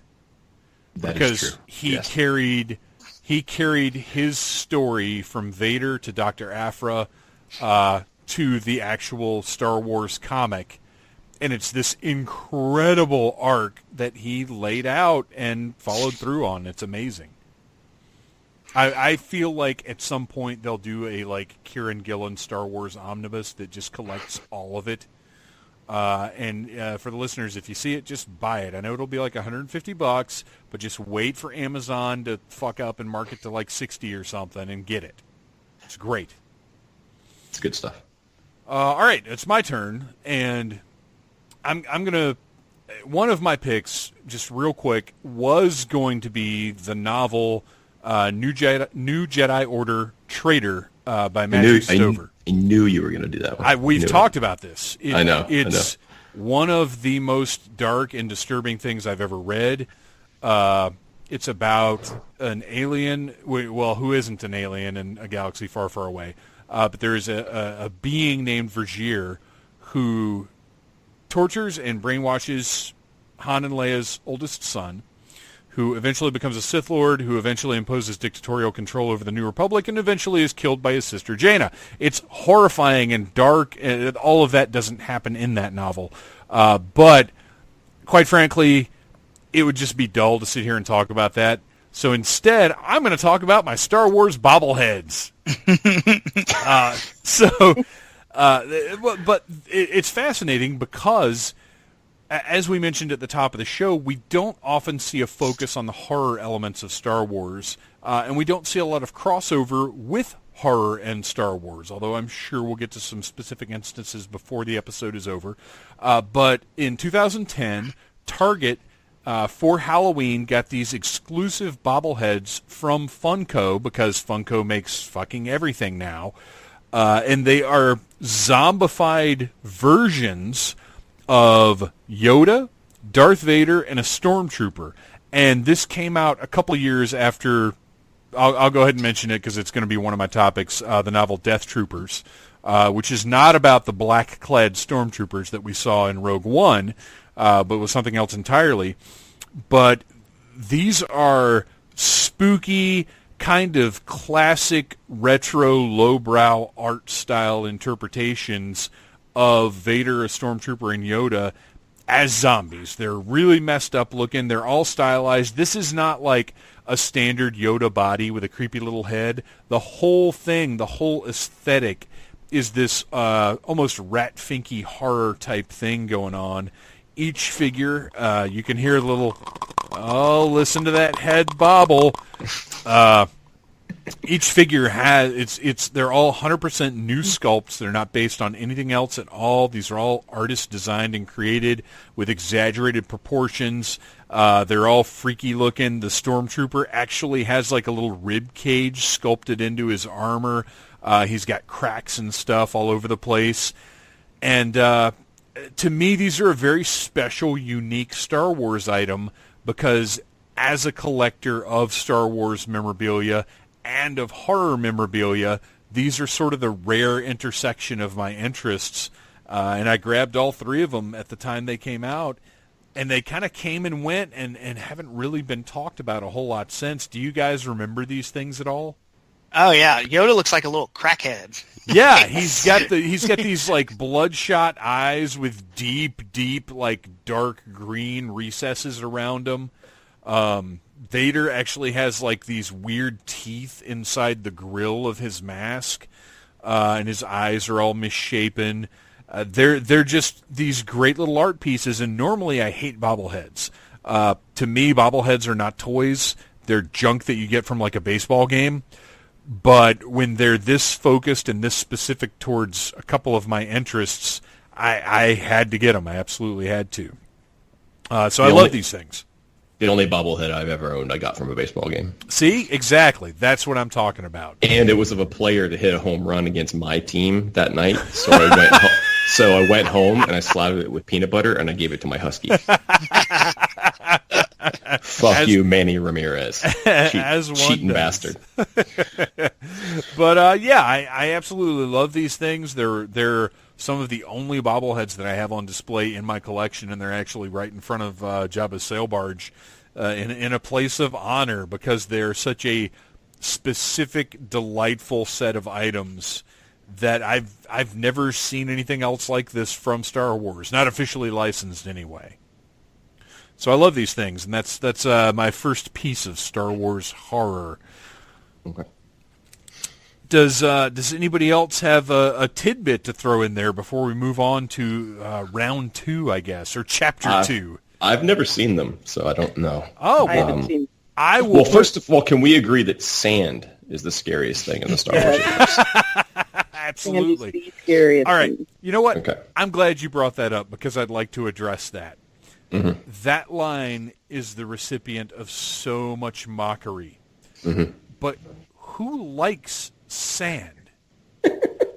That because is true. He carried his story from Vader to Dr. Afra to the actual Star Wars comic. And it's this incredible arc that he laid out and followed through on. It's amazing. I feel like at some point they'll do a Kieran Gillen Star Wars omnibus that just collects all of it. And for the listeners, if you see it, just buy it. I know it'll be $150, but just wait for Amazon to fuck up and mark it to $60 or something and get it. It's great. It's good stuff. All right, it's my turn, and I'm gonna. One of my picks, just real quick, was going to be the novel New Jedi Order Traitor by Matthew Stover. I knew you were going to do that one. We've talked about this. I know. It's one of the most dark and disturbing things I've ever read. It's about an alien, well, who isn't an alien in a galaxy far, far away. But there is a being named Vergier who tortures and brainwashes Han and Leia's oldest son, who eventually becomes a Sith Lord, who eventually imposes dictatorial control over the New Republic, and eventually is killed by his sister Jaina. It's horrifying and dark, and all of that doesn't happen in that novel. But, quite frankly, it would just be dull to sit here and talk about that. So instead, I'm going to talk about my Star Wars bobbleheads. But it's fascinating because, as we mentioned at the top of the show, we don't often see a focus on the horror elements of Star Wars, and we don't see a lot of crossover with horror and Star Wars, although I'm sure we'll get to some specific instances before the episode is over. But in 2010, Target, for Halloween, got these exclusive bobbleheads from Funko, because Funko makes fucking everything now, and they are zombified versions of Yoda, Darth Vader, and a Stormtrooper. And this came out a couple of years after, I'll go ahead and mention it because it's going to be one of my topics, the novel Death Troopers, which is not about the black-clad Stormtroopers that we saw in Rogue One, but was something else entirely. But these are spooky, kind of classic, retro, lowbrow art style interpretations of Vader, a Stormtrooper, and Yoda as zombies. They're really messed up looking. They're all stylized. This is not like a standard Yoda body with a creepy little head. The whole thing, the whole aesthetic is this almost rat-finky horror type thing going on. Each figure, you can hear a little, listen to that head bobble. Each figure has, they're all 100% new sculpts. They're not based on anything else at all. These are all artists designed and created with exaggerated proportions. They're all freaky looking. The Stormtrooper actually has like a little rib cage sculpted into his armor. He's got cracks and stuff all over the place. And to me, these are a very special, unique Star Wars item because as a collector of Star Wars memorabilia and of horror memorabilia, these are sort of the rare intersection of my interests. And I grabbed all three of them at the time they came out, and they kind of came and went and haven't really been talked about a whole lot since. Do you guys remember these things at all? Oh, yeah. Yoda looks like a little crackhead. Yeah, he's got these like bloodshot eyes with deep like dark green recesses around them. Vader actually has like these weird teeth inside the grill of his mask, and his eyes are all misshapen. They're just these great little art pieces, and normally I hate bobbleheads. To me, bobbleheads are not toys. They're junk that you get from like a baseball game. But when they're this focused and this specific towards a couple of my interests, I had to get them. I absolutely had to. So I love these things. The only bobblehead I've ever owned I got from a baseball game. See? Exactly. That's what I'm talking about. And it was of a player that hit a home run against my team that night. So I went home and I slathered it with peanut butter and I gave it to my husky. Fuck you, Manny Ramirez. Cheating bastard. But I absolutely love these things. They're some of the only bobbleheads that I have on display in my collection, and they're actually right in front of Jabba's sail barge in a place of honor because they're such a specific, delightful set of items that I've never seen anything else like this from Star Wars, not officially licensed anyway. So I love these things, and that's my first piece of Star Wars horror. Okay. Does anybody else have a tidbit to throw in there before we move on to round 2, I guess, or chapter 2? I've never seen them, so I don't know. Oh, I haven't seen. I will. Well, first of all, can we agree that sand is the scariest thing in the Star Wars universe? Absolutely. The scariest All right. thing. You know what? Okay. I'm glad you brought that up because I'd like to address that. Mm-hmm. That line is the recipient of so much mockery. But who likes sand?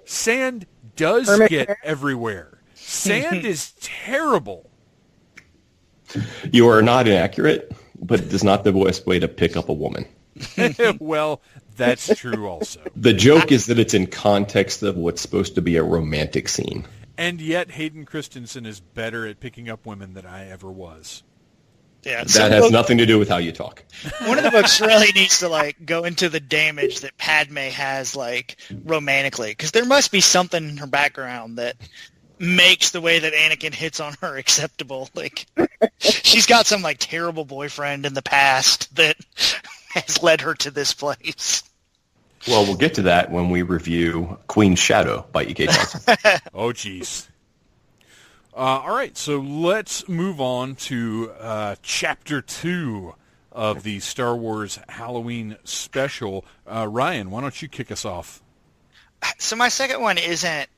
Sand does get everywhere. Sand is terrible. You are not inaccurate, but it is not the best way to pick up a woman. Well, that's true also. The joke is that it's in context of what's supposed to be a romantic scene. And yet Hayden Christensen is better at picking up women than I ever was. Yeah, that has nothing to do with how you talk. One of the books really needs to go into the damage that Padme has romantically, because there must be something in her background that makes the way that Anakin hits on her acceptable. She's got some terrible boyfriend in the past that has led her to this place. Well, we'll get to that when we review Queen's Shadow by E.K. Johnson. Oh, jeez. All right, so let's move on to Chapter 2 of the Star Wars Halloween special. Ryan, why don't you kick us off? So my second one isn't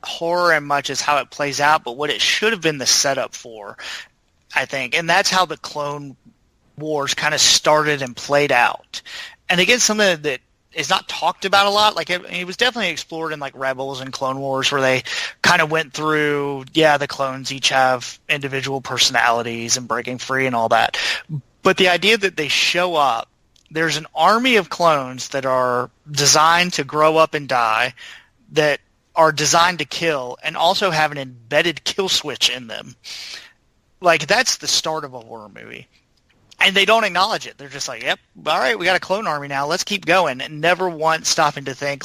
horror as much as how it plays out, but what it should have been the setup for, I think. And that's how the Clone Wars kind of started and played out. And again, something that is not talked about a lot. It was definitely explored in Rebels and Clone Wars, where they kind of went through, the clones each have individual personalities and breaking free and all that. But the idea that they show up, there's an army of clones that are designed to grow up and die, that are designed to kill, and also have an embedded kill switch in them. That's the start of a horror movie. And they don't acknowledge it. They're just yep, all right, we got a clone army now. Let's keep going. And never once stopping to think,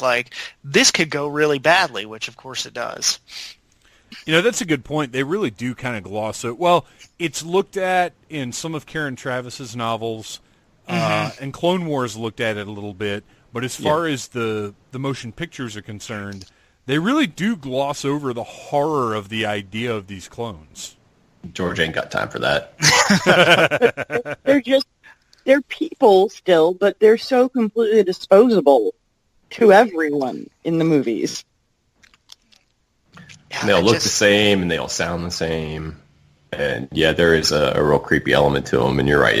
this could go really badly, which, of course, it does. That's a good point. They really do kind of gloss it. Well, it's looked at in some of Karen Travis's novels, and Clone Wars looked at it a little bit. But as far as the motion pictures are concerned, they really do gloss over the horror of the idea of these clones. George ain't got time for that. They're people still, but they're so completely disposable to everyone in the movies. And they all look the same, and they all sound the same. And there is a real creepy element to them. And you're right,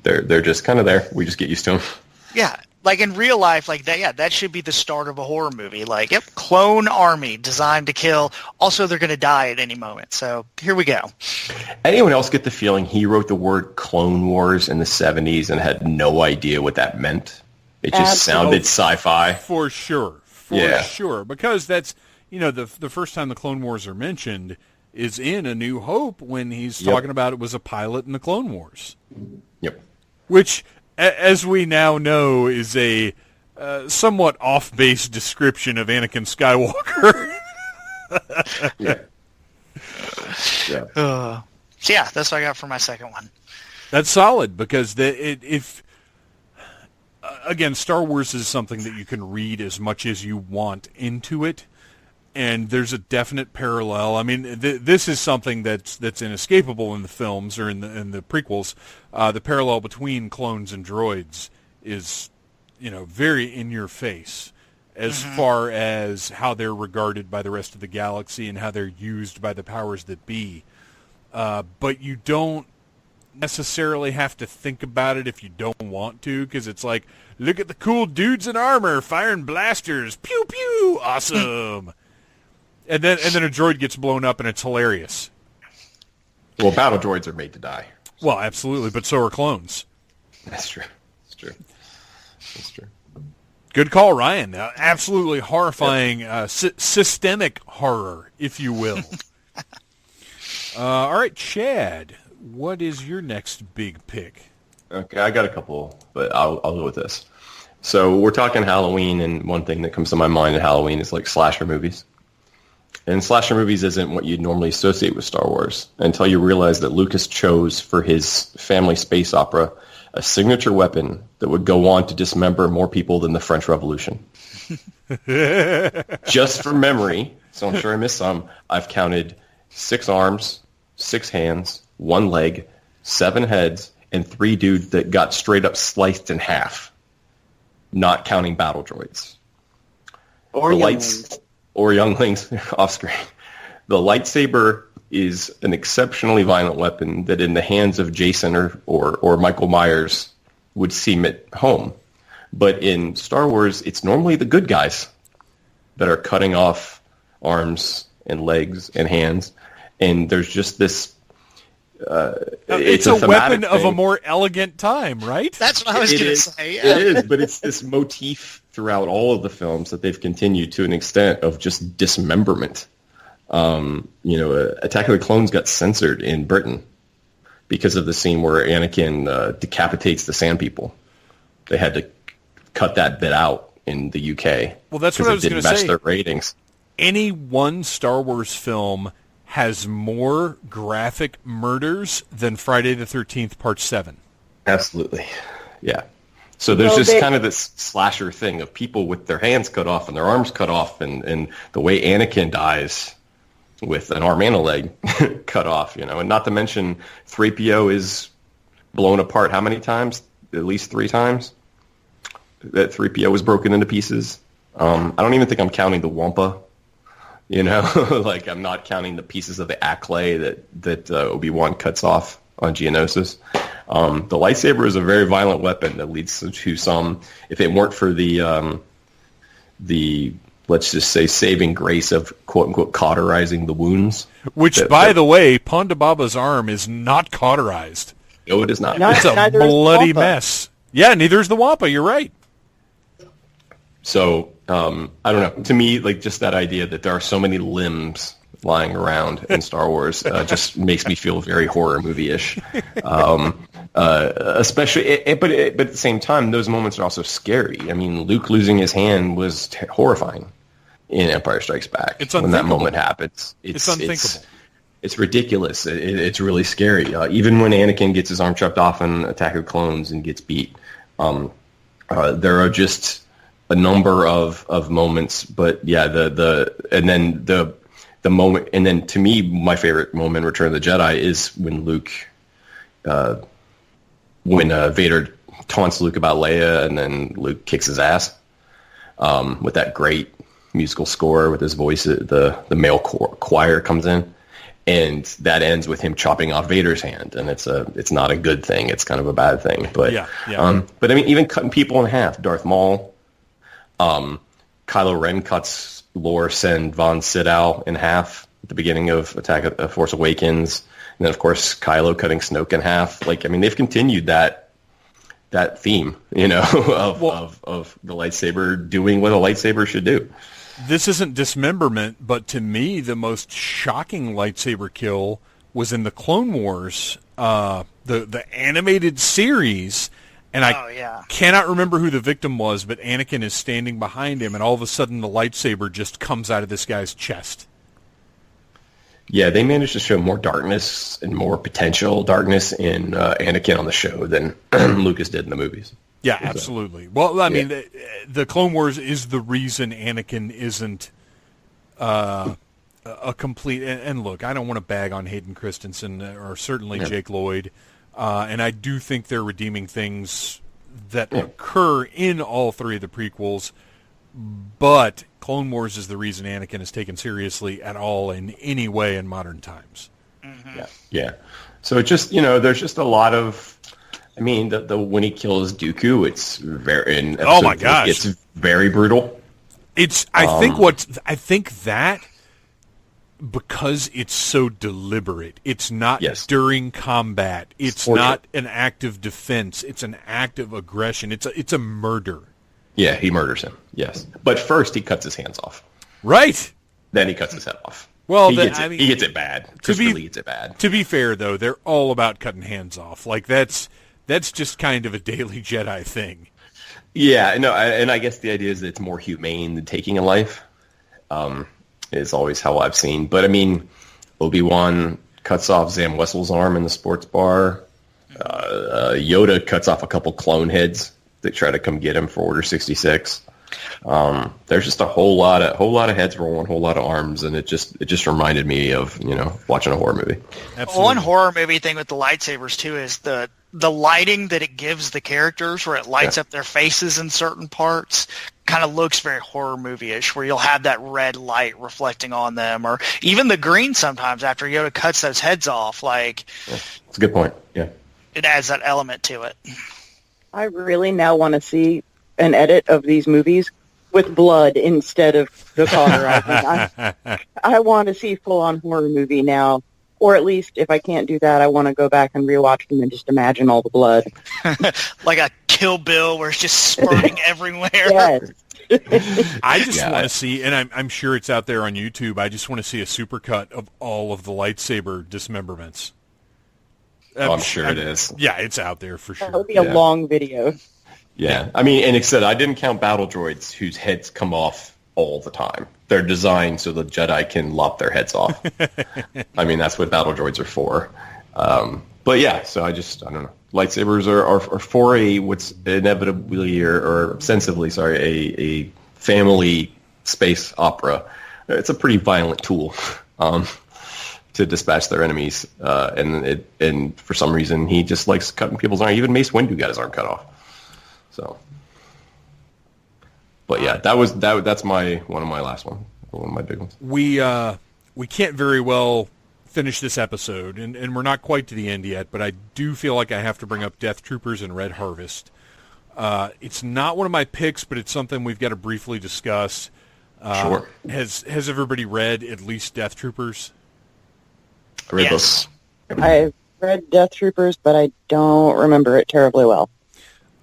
they're just kind of there. We just get used to them. Yeah. In real life, that should be the start of a horror movie. Clone army designed to kill. Also, they're going to die at any moment. So here we go. Anyone else get the feeling he wrote the word Clone Wars in the 70s and had no idea what that meant? It just sounded sci-fi. For sure. For sure. Because that's, the first time the Clone Wars are mentioned is in A New Hope when he's talking about it was a pilot in the Clone Wars. Yep. Which, as we now know, is a somewhat off-base description of Anakin Skywalker. So that's what I got for my second one. That's solid, because again, Star Wars is something that you can read as much as you want into it, and there's a definite parallel. I mean, this is something that's inescapable in the films or in the prequels. The parallel between clones and droids is, very in your face as far as how they're regarded by the rest of the galaxy and how they're used by the powers that be. But you don't necessarily have to think about it if you don't want to, because it's look at the cool dudes in armor firing blasters, pew pew, awesome. And then a droid gets blown up, and it's hilarious. Well, battle droids are made to die. Well, absolutely, but so are clones. That's true. That's true. Good call, Ryan. Absolutely horrifying, systemic horror, if you will. All right, Chad, what is your next big pick? Okay, I got a couple, but I'll go with this. So we're talking Halloween, and one thing that comes to my mind in Halloween is slasher movies. And slasher movies isn't what you'd normally associate with Star Wars until you realize that Lucas chose for his family space opera a signature weapon that would go on to dismember more people than the French Revolution. Just from memory, so I'm sure I missed some, I've counted 6 arms, 6 hands, 1 leg, 7 heads, and 3 dudes that got straight up sliced in half, not counting battle droids. Or younglings. Or younglings off screen. The lightsaber is an exceptionally violent weapon that in the hands of Jason or Michael Myers would seem at home. But in Star Wars, it's normally the good guys that are cutting off arms and legs and hands, and there's just this. It's a weapon of a more elegant time, right? That's what I was going to say. Yeah. It is, but it's this motif throughout all of the films that they've continued to an extent of just dismemberment. Attack of the Clones got censored in Britain because of the scene where Anakin decapitates the Sand People. They had to cut that bit out in the UK. Well, that's what I was going to say. It didn't match their ratings. Any one Star Wars film has more graphic murders than Friday the 13th Part 7. Absolutely. Yeah. So there's kind of this slasher thing of people with their hands cut off and their arms cut off, and the way Anakin dies with an arm and a leg cut off, and not to mention 3PO is blown apart how many times? At least 3 times that 3PO was broken into pieces. I don't even think I'm counting the Wampa. Like I'm not counting the pieces of the Acklay that Obi-Wan cuts off on Geonosis. The lightsaber is a very violent weapon that leads to some, if it weren't for the let's just say saving grace of quote unquote cauterizing the wounds. Which, by the way, Ponda Baba's arm is not cauterized. No, it is not. It's a bloody mess. Yeah, neither is the Wampa. You're right. So, I don't know. To me, like just that idea that there are so many limbs lying around in Star Wars just makes me feel very horror movie-ish. Especially, but at the same time, those moments are also scary. I mean, Luke losing his hand was horrifying in Empire Strikes Back. It's when that moment happens. It's unthinkable. It's ridiculous. It's really scary. Even when Anakin gets his arm chopped off in Attack of the Clones and gets beat, there are just a number of moments. But yeah, the moment, and then to me, my favorite moment in Return of the Jedi is when Vader taunts Luke about Leia, and then Luke kicks his ass with that great musical score with his voice. The male choir comes in, and that ends with him chopping off Vader's hand, and it's not a good thing. It's kind of a bad thing. But but I mean, even cutting people in half, Darth Maul, Kylo Ren cuts Lor Sen Von Sydow in half at the beginning of Attack of Force Awakens. And then, of course, Kylo cutting Snoke in half. Like, I mean, they've continued that theme, of the lightsaber doing what a lightsaber should do. This isn't dismemberment, but to me, the most shocking lightsaber kill was in the Clone Wars, the animated series. And I cannot remember who the victim was, but Anakin is standing behind him, and all of a sudden the lightsaber just comes out of this guy's chest. Yeah, they managed to show more darkness and more potential darkness in Anakin on the show than Lucas did in the movies. Yeah, absolutely. Well, I mean, the Clone Wars is the reason Anakin isn't a complete... And look, I don't want to bag on Hayden Christensen or certainly Jake Lloyd, and I do think they're redeeming things that occur in all 3 of the prequels, but Clone Wars is the reason Anakin is taken seriously at all in any way in modern times. Mm-hmm. Yeah. So it just, there's just a lot of, I mean, the when he kills Dooku, it's very, in episode 4, it's very brutal. I think that because it's so deliberate, it's not during combat, it's not an act of defense, it's an act of aggression, it's a murder. Yeah, he murders him, yes. But first he cuts his hands off. Right. Then he cuts his head off. Well, he gets it bad. Chris really gets it bad. To be fair, though, they're all about cutting hands off. Like, that's just kind of a Daily Jedi thing. Yeah, no, and I guess the idea is that it's more humane than taking a life, is always how I've seen. But, I mean, Obi-Wan cuts off Zam Wessel's arm in the sports bar. Yoda cuts off a couple clone heads that try to come get him for Order 66. There's just a whole lot of heads rolling, a whole lot of arms, and it just reminded me of watching a horror movie. Absolutely. One horror movie thing with the lightsabers too is the lighting that it gives the characters, where it lights up their faces in certain parts. Kind of looks very horror movie-ish, where you'll have that red light reflecting on them, or even the green sometimes after Yoda cuts those heads off. Like, it's a good point. Yeah, it adds that element to it. I really now want to see an edit of these movies with blood instead of the cauterizing. I want to see full-on horror movie now, or at least if I can't do that, I want to go back and rewatch them and just imagine all the blood. Like a Kill Bill where it's just spurting everywhere. Yes. I just want to see, and I'm sure it's out there on YouTube, I just want to see a supercut of all of the lightsaber dismemberments. I'm sure it is. Yeah, it's out there for sure. That would be a long video. Yeah, I mean, and except I didn't count battle droids whose heads come off all the time. They're designed so the Jedi can lop their heads off. I mean, that's what battle droids are for. But yeah, so I don't know. Lightsabers are for what's inevitably or ostensibly, a family space opera. It's a pretty violent tool to dispatch their enemies, and for some reason he just likes cutting people's arms. Even Mace Windu got his arm cut off. So, but yeah, that's one of my last one, one of my big ones. We can't very well finish this episode, and we're not quite to the end yet, but I do feel like I have to bring up Death Troopers and Red Harvest. It's not one of my picks, but it's something we've got to briefly discuss. Sure. Has everybody read at least Death Troopers? I read those. I read Death Troopers, but I don't remember it terribly well.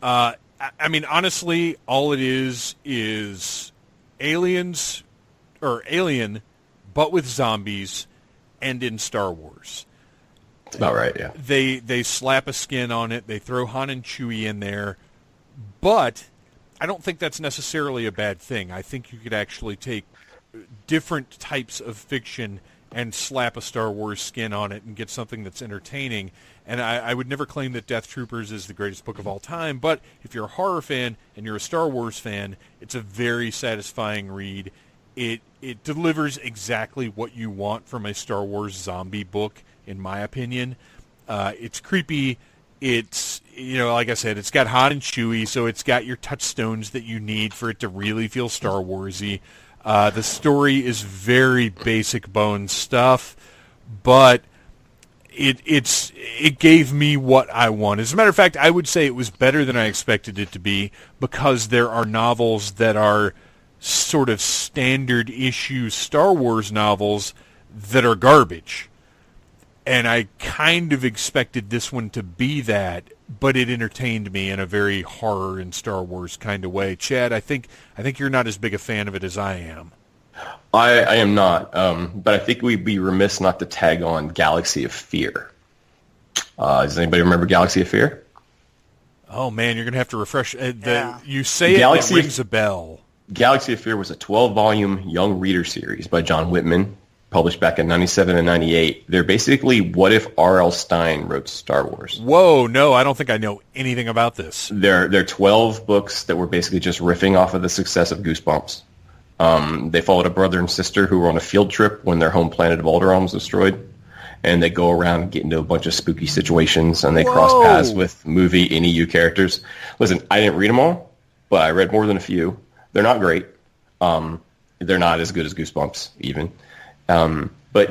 I mean, honestly, all it is aliens, or Alien, but with zombies, and in Star Wars. That's about right, yeah. They slap a skin on it, they throw Han and Chewie in there, but I don't think that's necessarily a bad thing. I think you could actually take different types of fiction and slap a Star Wars skin on it and get something that's entertaining. And I would never claim that Death Troopers is the greatest book of all time, but if you're a horror fan and you're a Star Wars fan, it's a very satisfying read. It delivers exactly what you want from a Star Wars zombie book, in my opinion. It's creepy. It's, like I said, it's got Han and Chewie, so it's got your touchstones that you need for it to really feel Star Wars-y. The story is very basic bone stuff, but it gave me what I want. As a matter of fact, I would say it was better than I expected it to be, because there are novels that are sort of standard issue Star Wars novels that are garbage. And I kind of expected this one to be that, but it entertained me in a very horror and Star Wars kind of way. Chad, I think you're not as big a fan of it as I am. I am not, but I think we'd be remiss not to tag on Galaxy of Fear. Does anybody remember Galaxy of Fear? Oh man, you're gonna have to refresh. Yeah. You say it rings a bell. Galaxy of Fear was a 12-volume young reader series by John Whitman, published back in 97 and 98. They're basically what if R.L. Stine wrote Star Wars. Whoa, no, I don't think I know anything about this. They're 12 books that were basically just riffing off of the success of Goosebumps. They followed a brother and sister who were on a field trip when their home planet of Alderaan was destroyed. And they go around and get into a bunch of spooky situations, and they cross paths with movie and EU characters. Listen, I didn't read them all, but I read more than a few. They're not great. They're not as good as Goosebumps, even. But,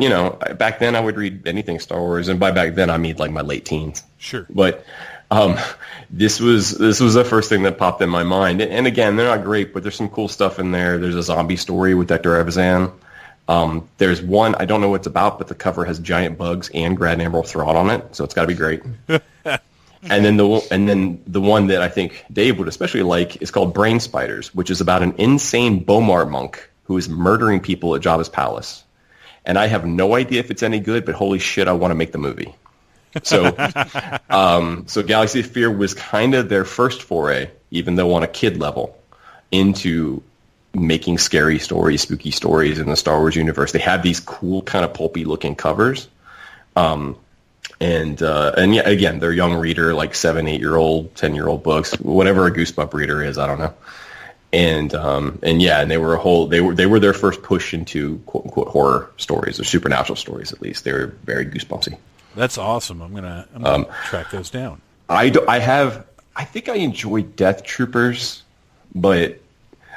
back then I would read anything Star Wars, and by back then I mean like my late teens. Sure. But this was the first thing that popped in my mind. And again, they're not great, but there's some cool stuff in there. There's a zombie story with Dr. Evazan. There's one, I don't know what it's about, but the cover has giant bugs and Grand Admiral Thrawn on it, so it's got to be great. And then the one that I think Dave would especially like is called Brain Spiders, which is about an insane Bomar monk who is murdering people at Jabba's palace. And I have no idea if it's any good, but holy shit, I want to make the movie. So, so Galaxy of Fear was kind of their first foray, even though on a kid level, into making scary stories, spooky stories in the Star Wars universe. They had these cool kind of pulpy looking covers. And yeah, again, they're young reader, like 7, 8-year-old, 10-year-old books, whatever a Goosebump reader is, I don't know. And yeah, and they were their first push into quote unquote horror stories, or supernatural stories at least. They were very Goosebumpsy. That's awesome. I'm gonna track those down. I think I enjoyed Death Troopers, but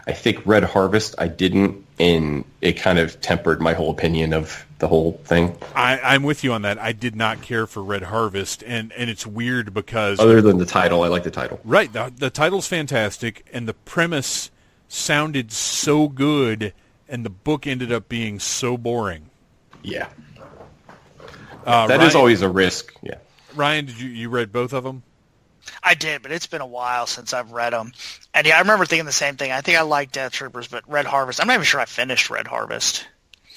I think Red Harvest I didn't, and it kind of tempered my whole opinion of the whole thing. I'm with you on that. I did not care for Red Harvest, and it's weird because... Other than the title, I like the title. Right. The title's fantastic, and the premise sounded so good, and the book ended up being so boring. Yeah. That Ryan, is always a risk. Yeah. Ryan, did you read both of them? I did, but it's been a while since I've read them. And yeah, I remember thinking the same thing. I think I like Death Troopers, but Red Harvest, I'm not even sure I finished Red Harvest.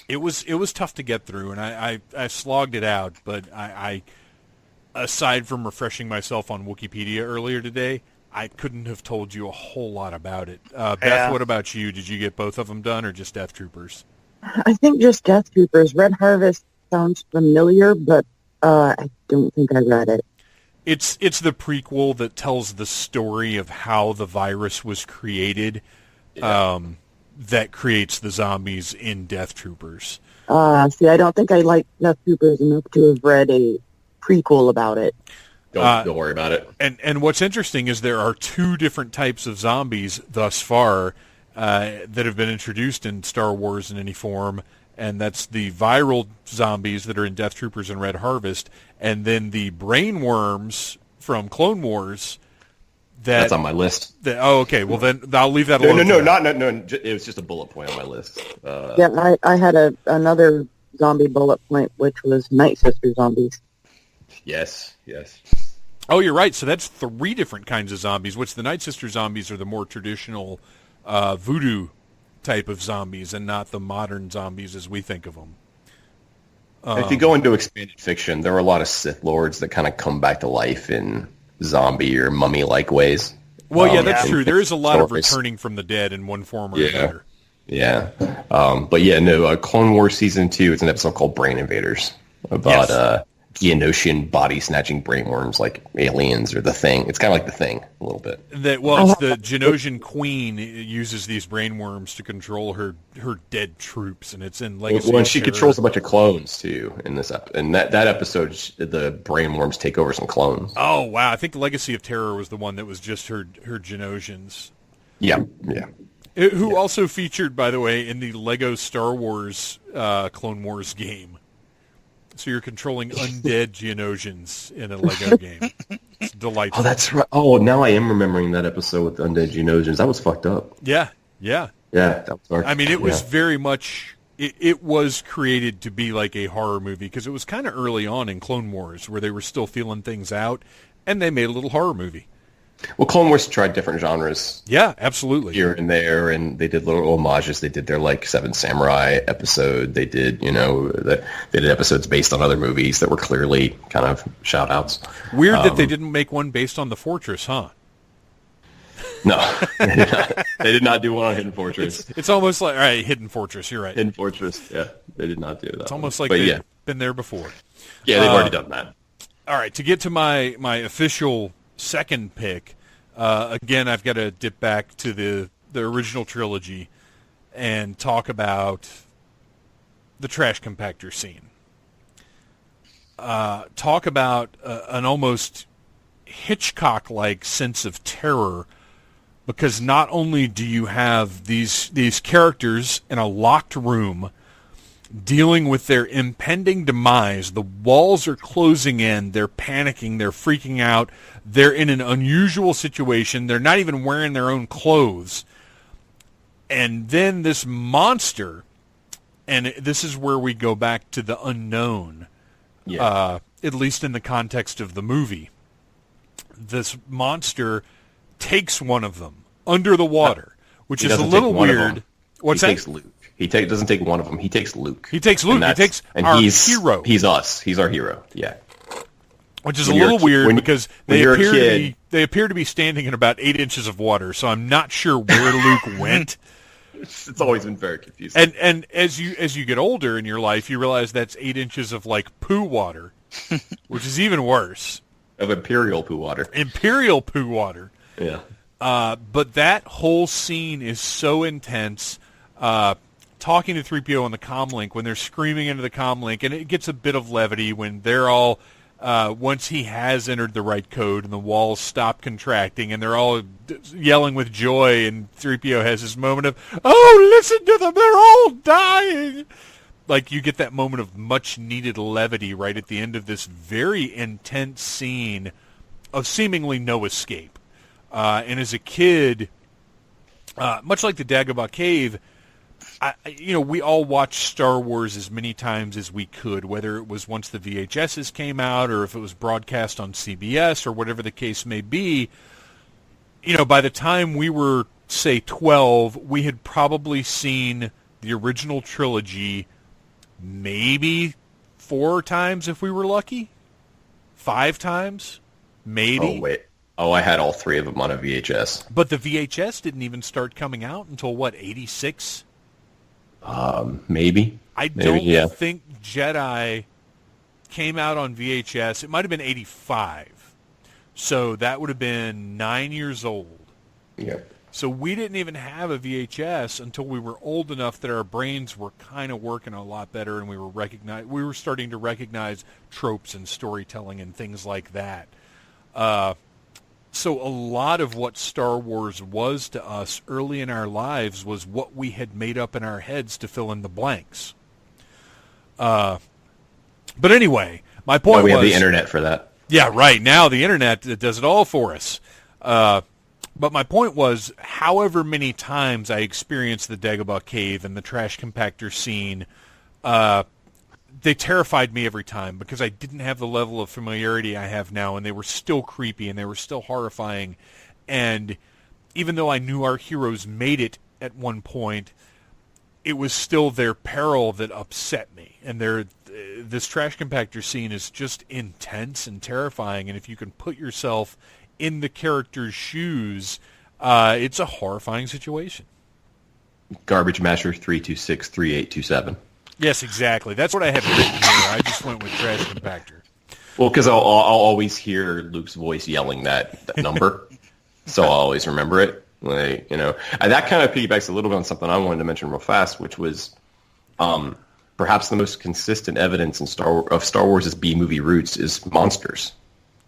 It was tough to get through, and I slogged it out, but I aside from refreshing myself on Wikipedia earlier today, I couldn't have told you a whole lot about it. Beth, what about you? Did you get both of them done, or just Death Troopers? I think just Death Troopers. Red Harvest sounds familiar, but I don't think I read it. It's the prequel that tells the story of how the virus was created, that creates the zombies in Death Troopers. See, I don't think I like Death Troopers enough to have read a prequel about it. Don't worry about it. And what's interesting is there are two different types of zombies thus far that have been introduced in Star Wars in any form, and that's the viral zombies that are in Death Troopers and Red Harvest, and then the brain worms from Clone Wars. That's on my list. Okay. Well, then I'll leave that alone. No. It was just a bullet point on my list. I had another zombie bullet point, which was Night Sister zombies. Yes. Oh, you're right. So that's 3 different kinds of zombies, which the Night Sister zombies are the more traditional voodoo type of zombies and not the modern zombies as we think of them. If you go into expanded fiction, there are a lot of Sith Lords that kind of come back to life in zombie or mummy-like ways. Well, yeah, that's true. There is a lot of returning from the dead in one form or another. Yeah. Clone Wars Season 2, it's an episode called Brain Invaders about Geonosian body-snatching brainworms like aliens or the Thing. It's kind of like the Thing a little bit. It's the Geonosian queen uses these brainworms to control her dead troops, and it's in Legacy. Well, and she controls a bunch of clones too in this and that episode, the brainworms take over some clones. Oh wow! I think Legacy of Terror was the one that was just her Geonosians. Yeah. Who also featured, by the way, in the Lego Star Wars Clone Wars game. So you're controlling undead Geonosians in a Lego game. It's delightful. Oh, that's right. Oh, now I am remembering that episode with undead Geonosians. That was fucked up. Yeah. Yeah, that was dark. I mean, it was very much... It was created to be like a horror movie because it was kind of early on in Clone Wars where they were still feeling things out, and they made a little horror movie. Well, Clone Wars tried different genres. Yeah, absolutely. Here and there, and they did little homages. They did their, Seven Samurai episode. They did, they did episodes based on other movies that were clearly kind of shout-outs. Weird that they didn't make one based on The Fortress, huh? No. They did not do one on Hidden Fortress. It's almost like, all right, Hidden Fortress, you're right. Hidden Fortress, yeah. They did not do that. It's almost like they've been there before. Yeah, they've already done that. All right, to get to my official... second pick, again, I've got to dip back to the original trilogy and talk about the trash compactor scene. Talk about an almost Hitchcock-like sense of terror, because not only do you have these characters in a locked room dealing with their impending demise. The walls are closing in. They're panicking. They're freaking out. They're in an unusual situation. They're not even wearing their own clothes. And then this monster, and this is where we go back to the unknown, at least in the context of the movie. This monster takes one of them under the water, which is a little weird. What's that? Takes Luke. He doesn't take one of them. He takes Luke. He takes Luke. He takes our hero. He's us. He's our hero. Yeah. Which is a little weird because they appear to be standing in about 8 inches of water. So I'm not sure where Luke went. It's always been very confusing. And as you get older in your life, you realize that's 8 inches of poo water, which is even worse. Of imperial poo water. Imperial poo water. Yeah. But that whole scene is so intense. Talking to 3PO on the comlink when they're screaming into the comlink, and it gets a bit of levity when they're all, once he has entered the right code and the walls stop contracting and they're all yelling with joy, and 3PO has this moment of, oh, listen to them, they're all dying. like you get that moment of much needed levity right at the end of this very intense scene of seemingly no escape. And as a kid, much like the Dagobah Cave, we all watched Star Wars as many times as we could, whether it was once the VHSs came out or if it was broadcast on CBS or whatever the case may be. By the time we were, say, 12, we had probably seen the original trilogy maybe 4 times if we were lucky. 5 times, maybe. Oh, wait. Oh, I had all 3 of them on a VHS. But the VHS didn't even start coming out until, what, 86? Maybe. I don't think Jedi came out on VHS. It might have been 85. So that would have been 9 years old. Yeah. So we didn't even have a VHS until we were old enough that our brains were kind of working a lot better, and we were starting to recognize tropes and storytelling and things like that. So a lot of what Star Wars was to us early in our lives was what we had made up in our heads to fill in the blanks. But anyway, my point was... we have the internet for that. Yeah, right. Now the internet does it all for us. But my point was, however many times I experienced the Dagobah Cave and the trash compactor scene, they terrified me every time because I didn't have the level of familiarity I have now, and they were still creepy and they were still horrifying. And even though I knew our heroes made it at one point, it was still their peril that upset me. And this trash compactor scene is just intense and terrifying, and if you can put yourself in the character's shoes, it's a horrifying situation. Garbage Masher 3263827. Yes, exactly. That's what I had written here. I just went with trash compactor. Well, because I'll always hear Luke's voice yelling that number, so I'll always remember it. Like, and that kind of piggybacks a little bit on something I wanted to mention real fast, which was perhaps the most consistent evidence in Star Wars' B-movie roots is monsters.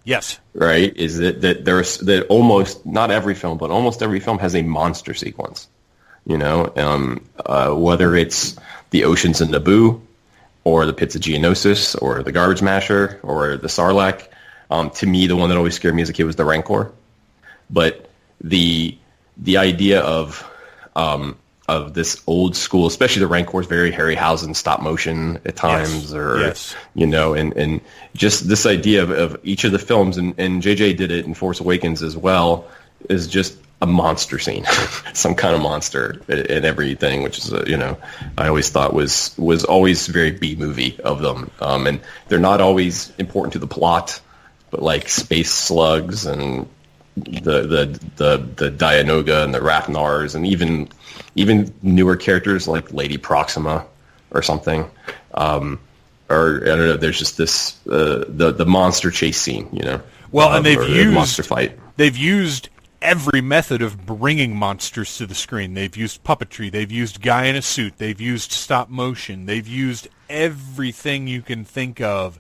Yes. Right? Is that almost, not every film, but almost every film has a monster sequence. Whether it's the oceans in Naboo, or the pits of Geonosis, or the Garbage Masher, or the Sarlacc. To me, the one that always scared me as a kid was the Rancor. But the idea of this old school, especially the Rancor, is very Harryhausen stop motion at times, and just this idea of each of the films, and JJ did it in Force Awakens as well, is just a monster scene, some kind of monster and everything, which is I always thought was always very B movie of them, and they're not always important to the plot, but like space slugs and the Dianoga and the Rathnars, and even newer characters like Lady Proxima or something, or I don't know. There's just this the monster chase scene, Well, and they've used monster fight. They've used every method of bringing monsters to the screen. They've used puppetry. They've used guy in a suit. They've used stop motion. They've used everything you can think of.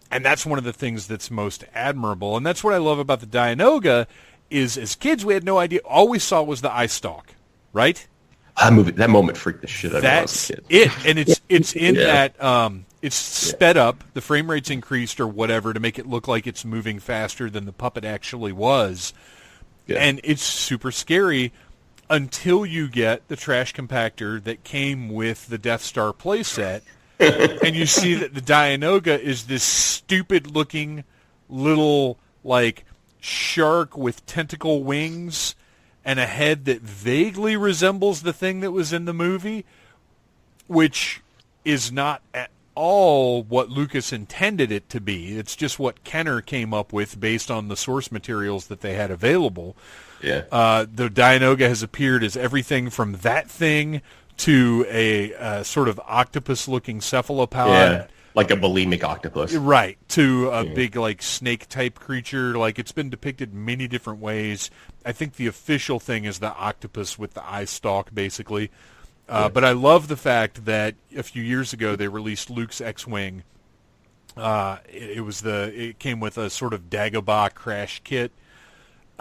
And that's one of the things that's most admirable. And that's what I love about the Dianoga is, as kids, we had no idea. All we saw was the eye stalk, right? That moment freaked the shit out of me as a kid. It. And it's in that it's sped up. The frame rate's increased or whatever to make it look like it's moving faster than the puppet actually was. Yeah. And it's super scary until you get the trash compactor that came with the Death Star playset, and you see that the Dianoga is this stupid-looking little, like, shark with tentacle wings and a head that vaguely resembles the thing that was in the movie, which is not at all what Lucas intended it to be. It's just what Kenner came up with based on the source materials that they had available. Yeah. The Dianoga has appeared as everything from that thing to a sort of octopus-looking cephalopod. Yeah, like a bulimic octopus. Right, to a big like snake-type creature. Like, it's been depicted many different ways. I think the official thing is the octopus with the eye stalk, basically. But I love the fact that a few years ago they released Luke's X-Wing. It came with a sort of Dagobah crash kit.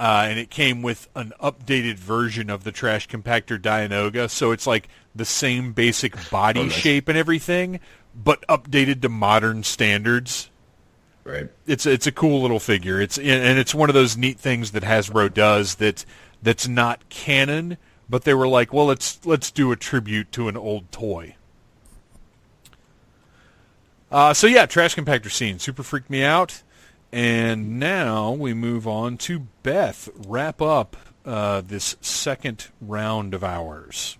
and it came with an updated version of the trash compactor Dianoga, so it's like the same basic body shape and everything, but updated to modern standards. Right. It's a cool little figure. It's one of those neat things that Hasbro does that's not canon, but they were like, well, let's do a tribute to an old toy. So yeah, trash compactor scene super freaked me out. And now we move on to Beth. Wrap up this second round of ours.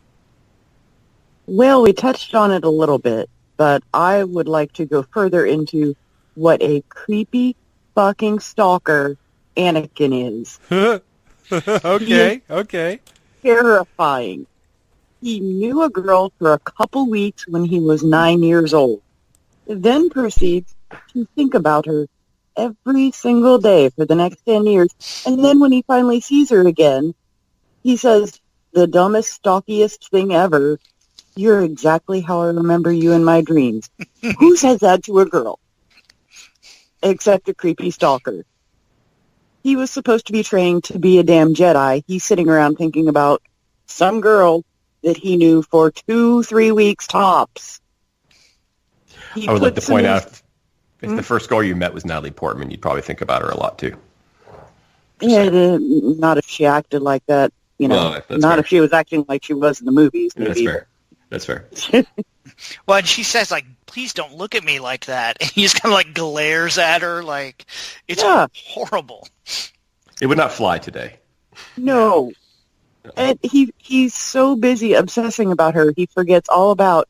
Well, we touched on it a little bit, but I would like to go further into what a creepy fucking stalker Anakin is. Okay. Terrifying. He knew a girl for a couple weeks when he was 9 years old, then proceeds to think about her every single day for the next 10 years. And then when he finally sees her again, he says, the dumbest, stalkiest thing ever. You're exactly how I remember you in my dreams. Who says that to a girl? Except a creepy stalker. He was supposed to be trained to be a damn Jedi. He's sitting around thinking about some girl that he knew for 2-3 weeks tops. I would like to point out, if the first girl you met was Natalie Portman, you'd probably think about her a lot, too. Yeah, not if she acted like that, not fair. if she was acting like she was in the movies. Maybe. That's fair. Well, and she says, like, please don't look at me like that. And he just kind of, like, glares at her like, it's horrible. It would not fly today. No. And he's so busy obsessing about her, he forgets all about,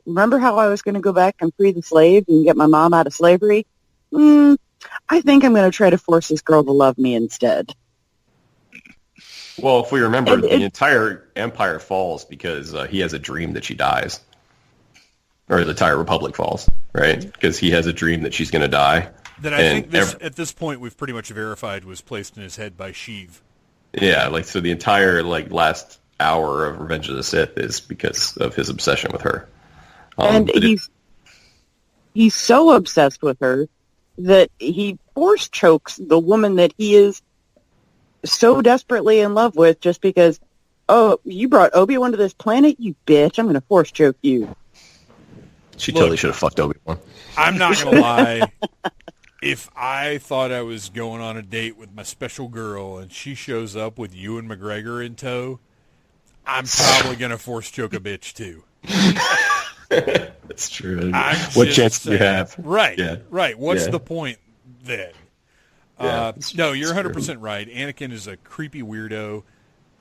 remember how I was going to go back and free the slaves and get my mom out of slavery? I think I'm going to try to force this girl to love me instead. Well, if we remember, the entire Empire falls because he has a dream that she dies. Or the entire Republic falls, right? Because he has a dream that she's going to die. That I think at this point we've pretty much verified was placed in his head by Sheev. Yeah, so the entire last hour of Revenge of the Sith is because of his obsession with her. And he's so obsessed with her that he force chokes the woman that he is so desperately in love with just because, you brought Obi-Wan to this planet, you bitch, I'm going to force choke you. She totally should have fucked Obi-Wan. I'm not going to lie. If I thought I was going on a date with my special girl and she shows up with Ewan McGregor in tow, I'm probably going to force choke a bitch too. That's true. What chance do you have? Right, yeah. Right. What's the point then? Yeah, no, you're 100% right. Anakin is a creepy weirdo.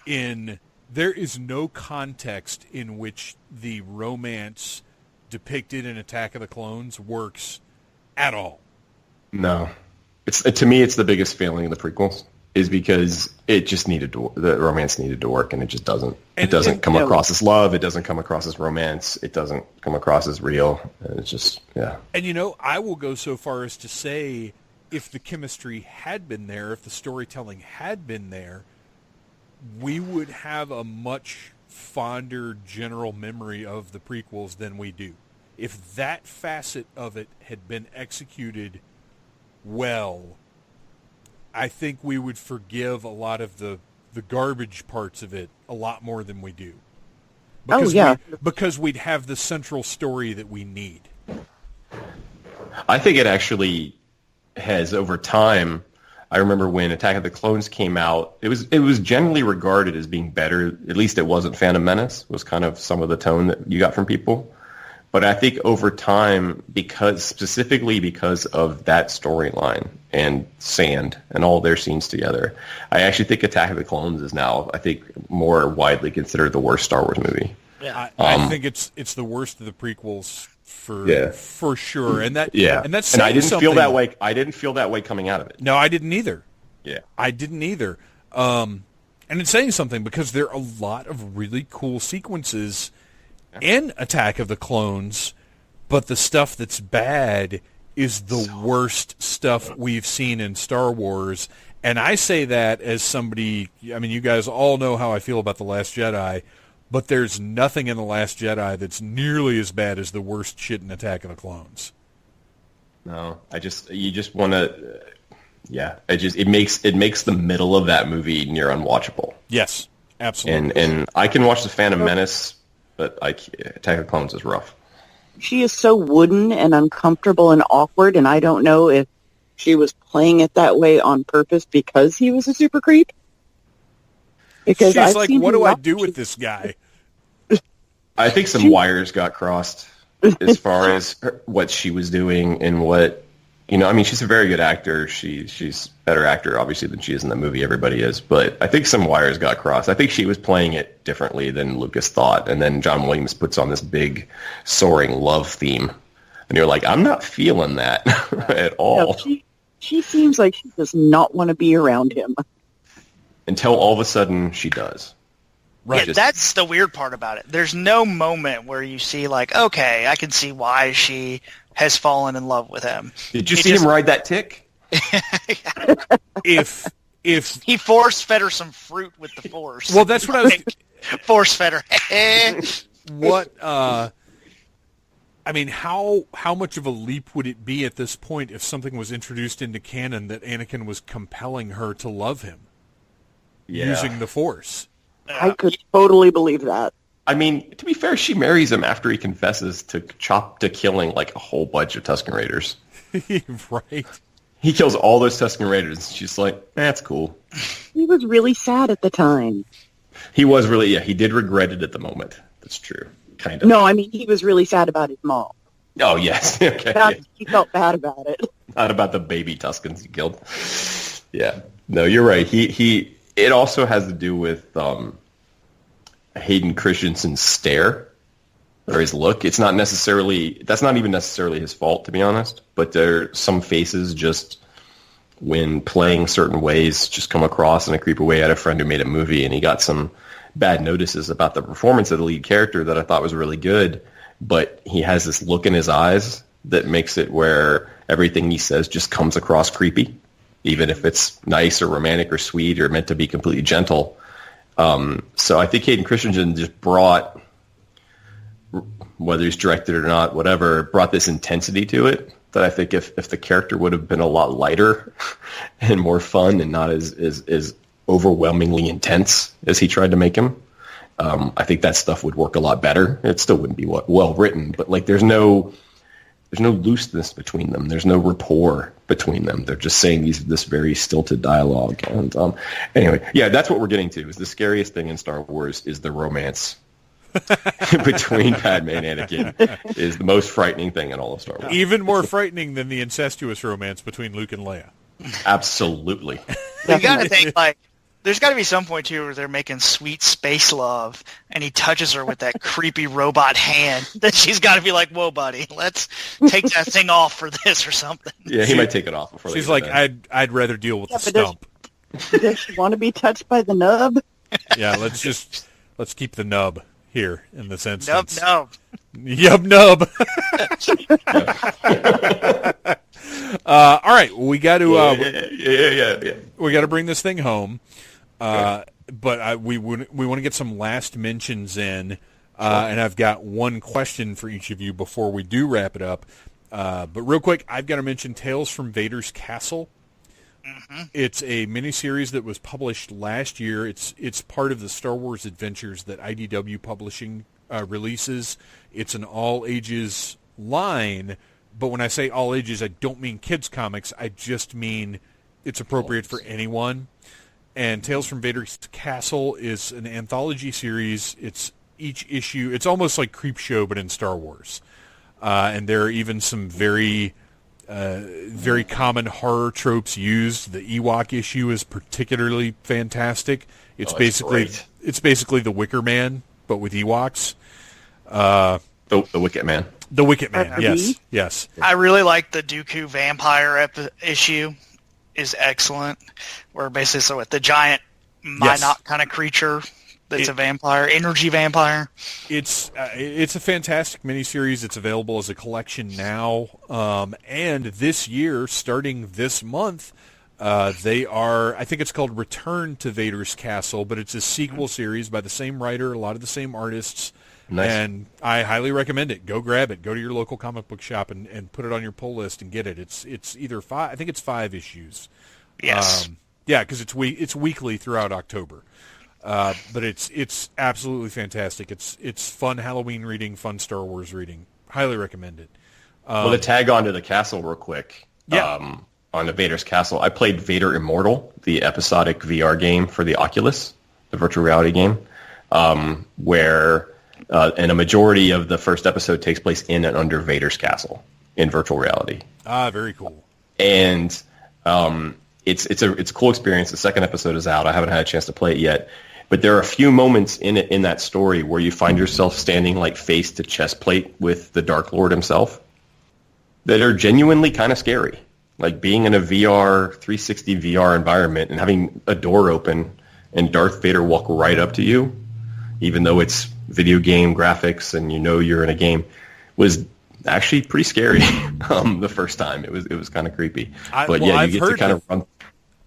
There is no context in which the romance depicted in Attack of the Clones works at all. No. To me, it's the biggest failing of the prequels, is because it just the romance needed to work, and it just doesn't. It doesn't come across as love. It doesn't come across as romance. It doesn't come across as real. And it's just, And, I will go so far as to say, if the chemistry had been there, if the storytelling had been there, we would have a much fonder general memory of the prequels than we do. If that facet of it had been executed well, I think we would forgive a lot of the garbage parts of it a lot more than we do. Because we'd have the central story that we need. I think it actually has, over time. I remember when Attack of the Clones came out, it was generally regarded as being better. At least it wasn't Phantom Menace, was kind of some of the tone that you got from people. But I think over time, specifically because of that storyline and Sand and all their scenes together, I actually think Attack of the Clones is now, I think, more widely considered the worst Star Wars movie. Yeah, I think it's the worst of the prequels for sure. And that's and I didn't feel that way. I didn't feel that way coming out of it. No, I didn't either. Yeah, I didn't either. And it's saying something because there are a lot of really cool sequences in Attack of the Clones, but the stuff that's bad is the worst stuff we've seen in Star Wars. And I say that as somebody, you guys all know how I feel about The Last Jedi, but there's nothing in The Last Jedi that's nearly as bad as the worst shit in Attack of the Clones. No, you just want to... Yeah, it makes the middle of that movie near unwatchable. Yes, absolutely. And I can watch The Phantom Menace, but Attack of the Clones is rough. She is so wooden and uncomfortable and awkward, and I don't know if she was playing it that way on purpose because he was a super creep. Because she's like, what do I do with this guy? I think some wires got crossed as far as what she was doing and what, I mean, she's a very good actor. She's a better actor, obviously, than she is in the movie. Everybody is. But I think some wires got crossed. I think she was playing it differently than Lucas thought. And then John Williams puts on this big, soaring love theme. And you're like, I'm not feeling that at all. No, she seems like she does not want to be around him. Until all of a sudden she does. Right. Yeah, that's the weird part about it. There's no moment where you see like, okay, I can see why she has fallen in love with him. Did you see him ride that tick? If he force fed her some fruit with the Force. Well, that's what I was force fed her. What I mean, how much of a leap would it be at this point if something was introduced into canon that Anakin was compelling her to love him using the Force? I could totally believe that. I mean, to be fair, she marries him after he confesses to killing like a whole bunch of Tusken Raiders. Right. He kills all those Tusken Raiders. She's like, that's cool. He was really sad at the time. He was really, he did regret it at the moment. That's true. Kind of. No, I mean, he was really sad about his mom. Oh, yes. Okay. He felt bad about it. Not about the baby Tuskens he killed. Yeah. No, you're right. It also has to do with Hayden Christensen's stare or his look. That's not even necessarily his fault, to be honest. But there are some faces just when playing certain ways just come across in a creepy way. I had a friend who made a movie and he got some bad notices about the performance of the lead character that I thought was really good. But he has this look in his eyes that makes it where everything he says just comes across creepy, even if it's nice or romantic or sweet or meant to be completely gentle. So I think Hayden Christensen just brought, whether he's directed or not, whatever, brought this intensity to it that I think if the character would have been a lot lighter and more fun and not as overwhelmingly intense as he tried to make him, I think that stuff would work a lot better. It still wouldn't be well written, but like there's no looseness between them. There's no rapport between them. They're just saying this very stilted dialogue. And anyway, yeah, that's what we're getting to. Is the scariest thing in Star Wars is the romance between Padme and Anakin is the most frightening thing in all of Star Wars. Even more frightening than the incestuous romance between Luke and Leia. Absolutely. You got to think like there's got to be some point too where they're making sweet space love, and he touches her with that creepy robot hand. That she's got to be like, "Whoa, buddy, let's take that thing off for this or something." Yeah, he might take it off before. She's like, "I'd rather deal with the stump." Does she want to be touched by the nub? Yeah, let's keep the nub here in this instance. Nub. Yub nub. All right, we got to we got to bring this thing home. But we want to get some last mentions in, and I've got one question for each of you before we do wrap it up. But real quick, I've got to mention Tales from Vader's Castle. Mm-hmm. It's a miniseries that was published last year. It's part of the Star Wars Adventures that IDW Publishing releases. It's an all-ages line, but when I say all ages, I don't mean kids' comics. I just mean it's appropriate for anyone. And Tales from Vader's Castle is an anthology series. It's each issue. It's almost like Creepshow, but in Star Wars. And there are even some very common horror tropes used. The Ewok issue is particularly fantastic. It's basically the Wicker Man, but with Ewoks. The Wicket Man. The Wicket Man. Yes. I really like the Dooku vampire issue. Is excellent. Where basically so with the giant Minot kind of creature that's a vampire, energy vampire. It's a fantastic miniseries. It's available as a collection now. And this year, starting this month, they are, I think it's called Return to Vader's Castle, but it's a sequel series by the same writer, a lot of the same artists. Nice. And I highly recommend it. Go grab it. Go to your local comic book shop and put it on your pull list and get it. It's either 5. I think it's 5 issues. Yes. Yeah, because it's weekly throughout October. But it's absolutely fantastic. It's fun Halloween reading, fun Star Wars reading. Highly recommend it. Well, to tag on to the castle real quick. Yeah. On the Vader's Castle, I played Vader Immortal, the episodic VR game for the Oculus, the virtual reality game, where and a majority of the first episode takes place in and under Vader's castle in virtual reality. Very cool. And it's a cool experience. The second episode is out. I haven't had a chance to play it yet, but there are a few moments in that story where you find yourself standing like face to chest plate with the Dark Lord himself that are genuinely kind of scary. Like being in a 360 VR environment and having a door open and Darth Vader walk right up to you, even though it's video game graphics and you know you're in a game, was actually pretty scary the first time. It was kind of creepy. But you get to kind of run.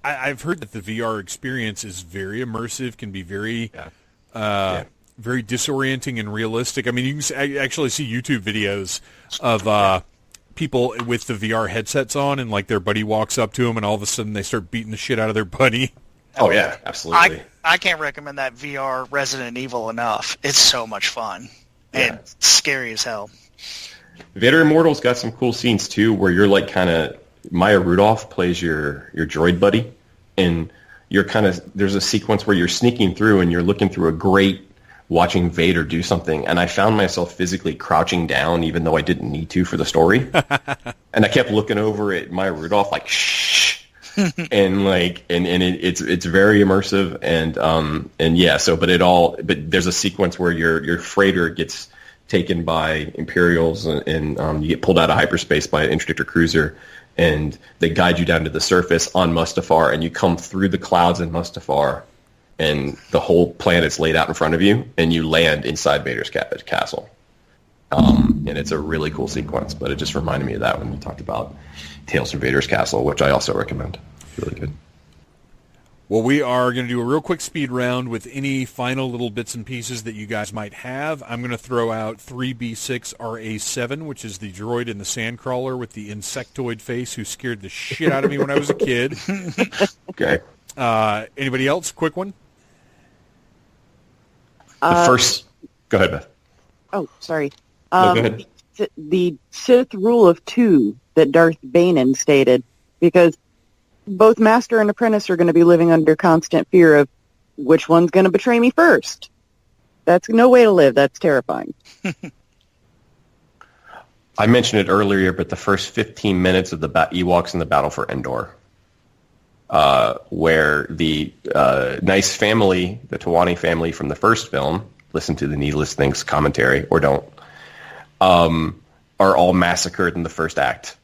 I've heard that the VR experience is very immersive, can be very very disorienting and realistic. I mean, you can actually see YouTube videos of people with the VR headsets on, and like their buddy walks up to them, and all of a sudden they start beating the shit out of their buddy. Oh yeah, absolutely. I can't recommend that VR Resident Evil enough. It's so much fun and scary as hell. Vader Immortal's got some cool scenes too, where you're like kind of Maya Rudolph plays your droid buddy, and you're kind of there's a sequence where you're sneaking through and you're looking through a grate, watching Vader do something, and I found myself physically crouching down, even though I didn't need to for the story, and I kept looking over at Maya Rudolph like shh. and it's very immersive and yeah, so but there's a sequence where your freighter gets taken by Imperials and you get pulled out of hyperspace by an interdictor cruiser, and they guide you down to the surface on Mustafar, and you come through the clouds in Mustafar, and the whole planet's laid out in front of you, and you land inside Vader's castle. And it's a really cool sequence, but it just reminded me of that when you talked about Tales from Vader's Castle, which I also recommend. It's really good. Well, we are going to do a real quick speed round with any final little bits and pieces that you guys might have. I'm going to throw out 3B6RA7, which is the droid in the sandcrawler with the insectoid face who scared the shit out of me when I was a kid. Okay. Anybody else? Quick one? The first... Go ahead, Beth. Oh, sorry. No, go ahead. The Sith rule of 2 that Darth Bane instated, because both master and apprentice are going to be living under constant fear of which one's going to betray me first. That's no way to live. That's terrifying. I mentioned it earlier, but the first 15 minutes of the Ewoks in the Battle for Endor, where the nice family, the Tawani family from the first film, listen to the Needless Things commentary, or don't, are all massacred in the first act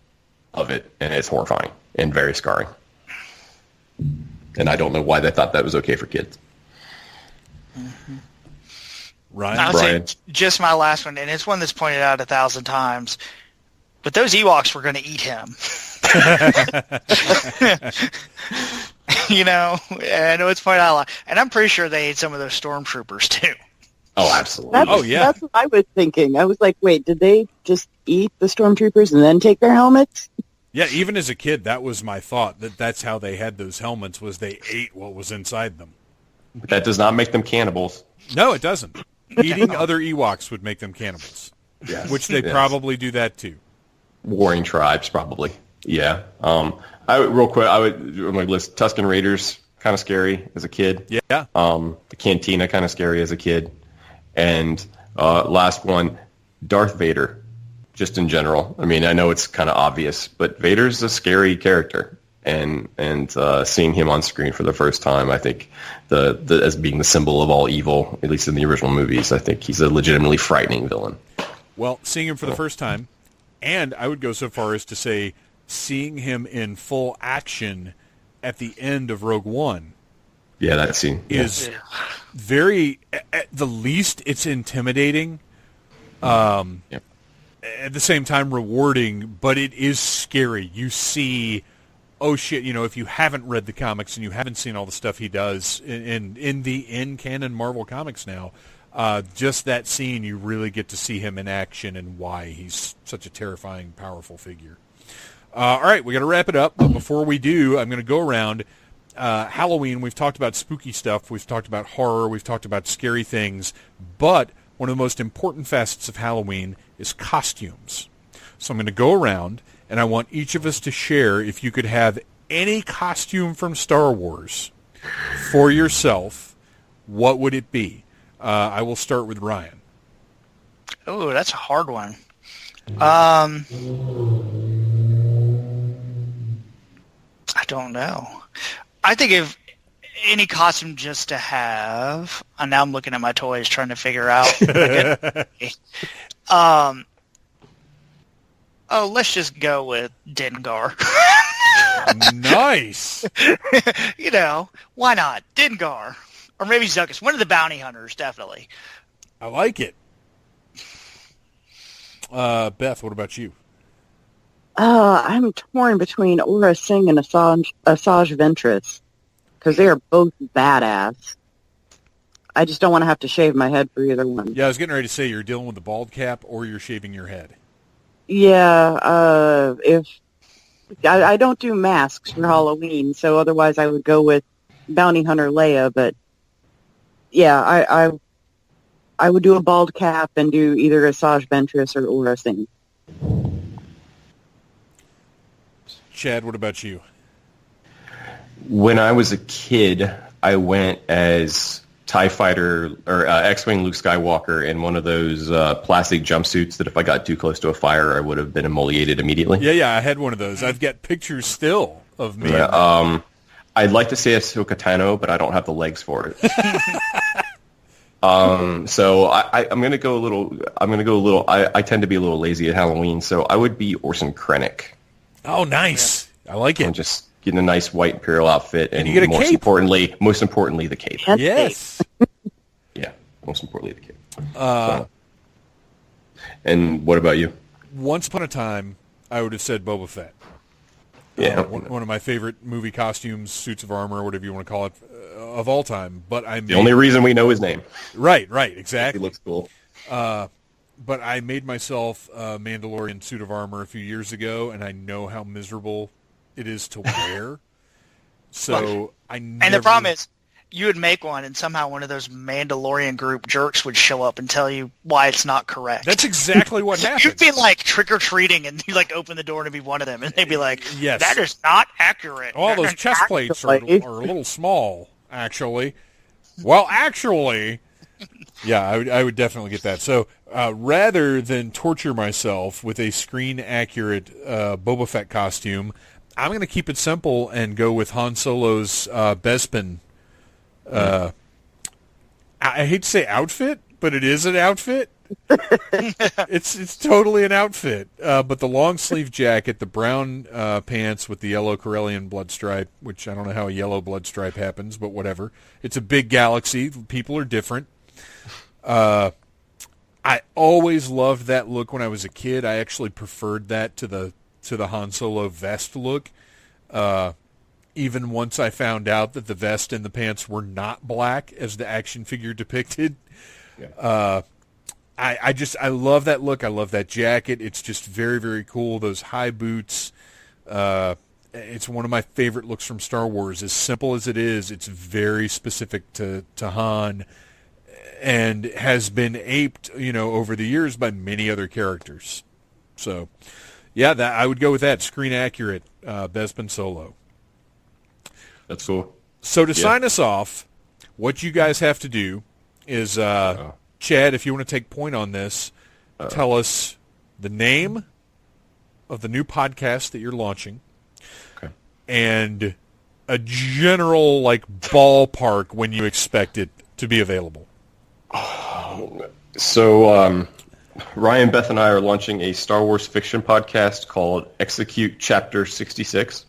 of it, and it's horrifying and very scarring. And I don't know why they thought that was okay for kids. Mm-hmm. Ryan? Brian? Just my last one, and it's one that's pointed out 1,000 times, but those Ewoks were going to eat him. You know, I know it's pointed out a lot, and I'm pretty sure they ate some of those stormtroopers too. Oh, absolutely. That's what I was thinking. I was like, wait, did they just eat the stormtroopers and then take their helmets? Yeah, even as a kid, that was my thought, that's how they had those helmets, was they ate what was inside them. But that does not make them cannibals. No, it doesn't. Eating other Ewoks would make them cannibals, Yes. which they probably do that too. Warring tribes, probably. Yeah. Real quick, I would on my list, Tusken Raiders, kind of scary as a kid. Yeah. The Cantina, kind of scary as a kid. And last one, Darth Vader, just in general. I mean, I know it's kind of obvious, but Vader's a scary character. And seeing him on screen for the first time, I think as being the symbol of all evil, at least in the original movies, I think he's a legitimately frightening villain. Well, seeing him for the first time, and I would go so far as to say seeing him in full action at the end of Rogue One. Yeah, that scene is very, at the least, it's intimidating. At the same time, rewarding, but it is scary. You see, oh shit! You know, if you haven't read the comics and you haven't seen all the stuff he does in the in-canon Marvel comics now, just that scene, you really get to see him in action and why he's such a terrifying, powerful figure. All right, we got to wrap it up. But before we do, I'm going to go around. Halloween, we've talked about spooky stuff. We've talked about horror. We've talked about scary things. But one of the most important facets of Halloween is costumes. So I'm going to go around, and I want each of us to share if you could have any costume from Star Wars for yourself, what would it be? I will start with Ryan. Oh, that's a hard one. I don't know. I think if any costume just to have, and now I'm looking at my toys trying to figure out. Let's just go with Dengar. Nice. Why not? Dengar. Or maybe Zuckus. One of the bounty hunters, definitely. I like it. Beth, what about you? I'm torn between Aura Singh and Asajj Ventress, because they are both badass. I just don't want to have to shave my head for either one. Yeah, I was getting ready to say you're dealing with the bald cap or you're shaving your head. Yeah, if I don't do masks for Halloween, so otherwise I would go with Bounty Hunter Leia, but yeah, I would do a bald cap and do either Asajj Ventress or Aura Singh. Chad, what about you? When I was a kid, I went as TIE Fighter or X-Wing Luke Skywalker in one of those plastic jumpsuits that if I got too close to a fire, I would have been immolated immediately. Yeah, I had one of those. I've got pictures still of me. Yeah, I'd like to say Ahsoka Tano, but I don't have the legs for it. So I'm gonna go a little. I tend to be a little lazy at Halloween, so I would be Orson Krennic. Oh, nice! Yeah. I like it. I'm just getting a nice white Imperial outfit, and you get a most cape. importantly, the cape. Yes. Yeah, most importantly, the cape. And what about you? Once upon a time, I would have said Boba Fett. Yeah, one of my favorite movie costumes, suits of armor, whatever you want to call it, of all time. But the only reason we know his name. Right, exactly. He looks cool. But I made myself a Mandalorian suit of armor a few years ago, and I know how miserable it is to wear. So And the problem is, you would make one, and somehow one of those Mandalorian group jerks would show up and tell you why it's not correct. That's exactly what happened. You'd be like trick-or-treating, and you open the door to be one of them, and they'd be like, yes. That is not accurate. All those chest plates are a little small, actually. Well, actually, yeah, I would definitely get that. So rather than torture myself with a screen-accurate Boba Fett costume, I'm going to keep it simple and go with Han Solo's Bespin. I hate to say outfit, but it is an outfit. It's totally an outfit. But the long sleeve jacket, the brown pants with the yellow Corellian blood stripe, which I don't know how a yellow blood stripe happens, but whatever. It's a big galaxy. People are different. I always loved that look when I was a kid. I actually preferred that to the Han Solo vest look. Even once I found out that the vest and the pants were not black as the action figure depicted. Yeah. I love that look. I love that jacket. It's just very, very cool. Those high boots. It's one of my favorite looks from Star Wars. As simple as it is, it's very specific to Han and has been aped, over the years by many other characters. So, yeah, I would go with that. Screen accurate, Bespin Solo. That's cool. So to sign us off, what you guys have to do is, Chad, if you want to take point on this, tell us the name of the new podcast that you're launching, and a general ballpark when you expect it to be available. So Ryan, Beth, and I are launching a Star Wars fiction podcast called Execute Chapter 66.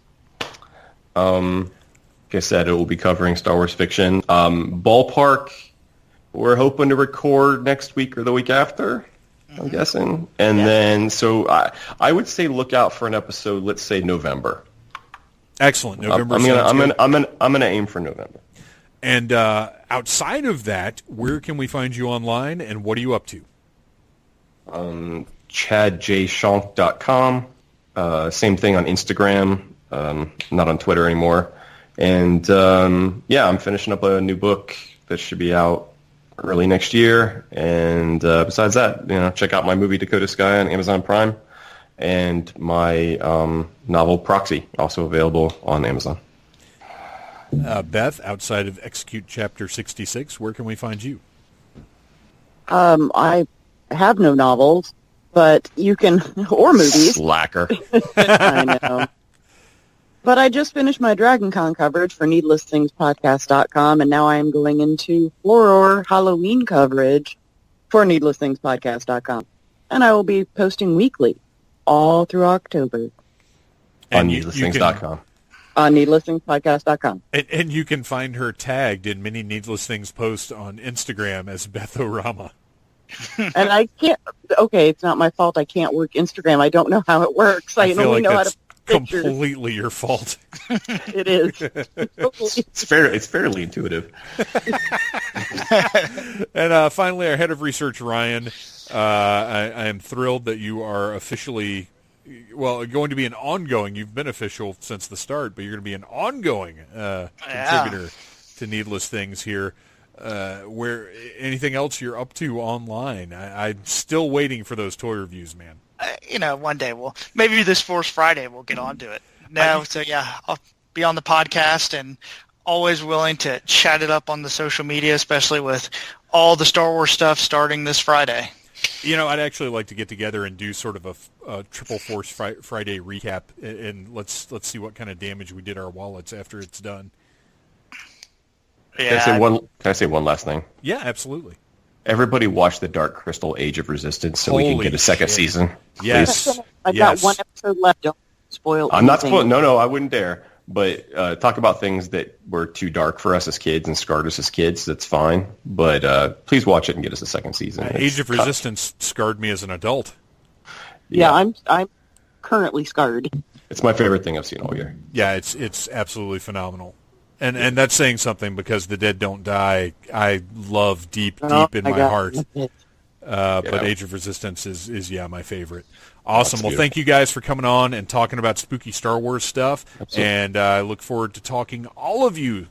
Like I said, it will be covering Star Wars fiction. Ballpark, we're hoping to record next week or the week after, I'm guessing. And then, so I would say look out for an episode, let's say November. Excellent. November. I'm gonna aim for November. And outside of that, where can we find you online, and what are you up to? ChadJShonk.com. Same thing on Instagram. Not on Twitter anymore. And I'm finishing up a new book that should be out early next year. And besides that, check out my movie Dakota Sky on Amazon Prime, and my novel Proxy, also available on Amazon. Beth, outside of Execute Chapter 66, where can we find you? I have no novels, but you can, or movies. Slacker. I know. But I just finished my Dragon Con coverage for needlessthingspodcast.com, and now I am going into horror Halloween coverage for needlessthingspodcast.com. And I will be posting weekly all through October. On needlessthings.com. On needlessthingspodcast.com. And you can find her tagged in many Needless Things posts on Instagram as Beth-O-Rama. And I can't, okay, it's not my fault. I can't work Instagram. I don't know how it works. I feel only like know how that's to pictures. completely your fault. It is. It's fairly intuitive. And finally, our head of research, Ryan, I am thrilled that you are officially, going to be an ongoing, you've been official since the start, but you're going to be an ongoing contributor to Needless Things here. Where anything else you're up to online? I'm still waiting for those toy reviews, man. One day maybe this Force Friday we'll get onto it. I'll be on the podcast and always willing to chat it up on the social media, especially with all the Star Wars stuff starting this Friday. I'd actually like to get together and do sort of a Triple Force Friday recap, and let's see what kind of damage we did our wallets after it's done. Yeah. Can I say one last thing? Yeah, absolutely. Everybody watch the Dark Crystal Age of Resistance so we can get a second season. Yes. I've got one episode left. Don't spoil I'm not spoiling. No, I wouldn't dare. But talk about things that were too dark for us as kids and scarred us as kids. That's fine. But please watch it and get us a second season. Age of Resistance scarred me as an adult. Yeah, I'm currently scarred. It's my favorite thing I've seen all year. Yeah, it's absolutely phenomenal. And that's saying something, because The Dead Don't Die I love deep in my heart. But Age of Resistance is my favorite. Awesome. Well, thank you guys for coming on and talking about spooky Star Wars stuff. Absolutely. And I look forward to talking to all of you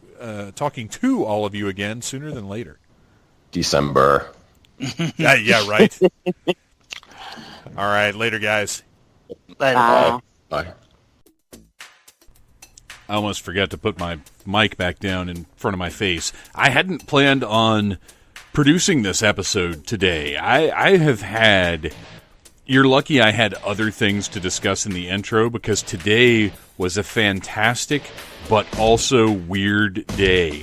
again sooner than later. December. Yeah, right. All right, later, guys. Later. Bye. I almost forgot to put my mic back down in front of my face. I hadn't planned on producing this episode today. You're lucky I had other things to discuss in the intro, because today was a fantastic but also weird day.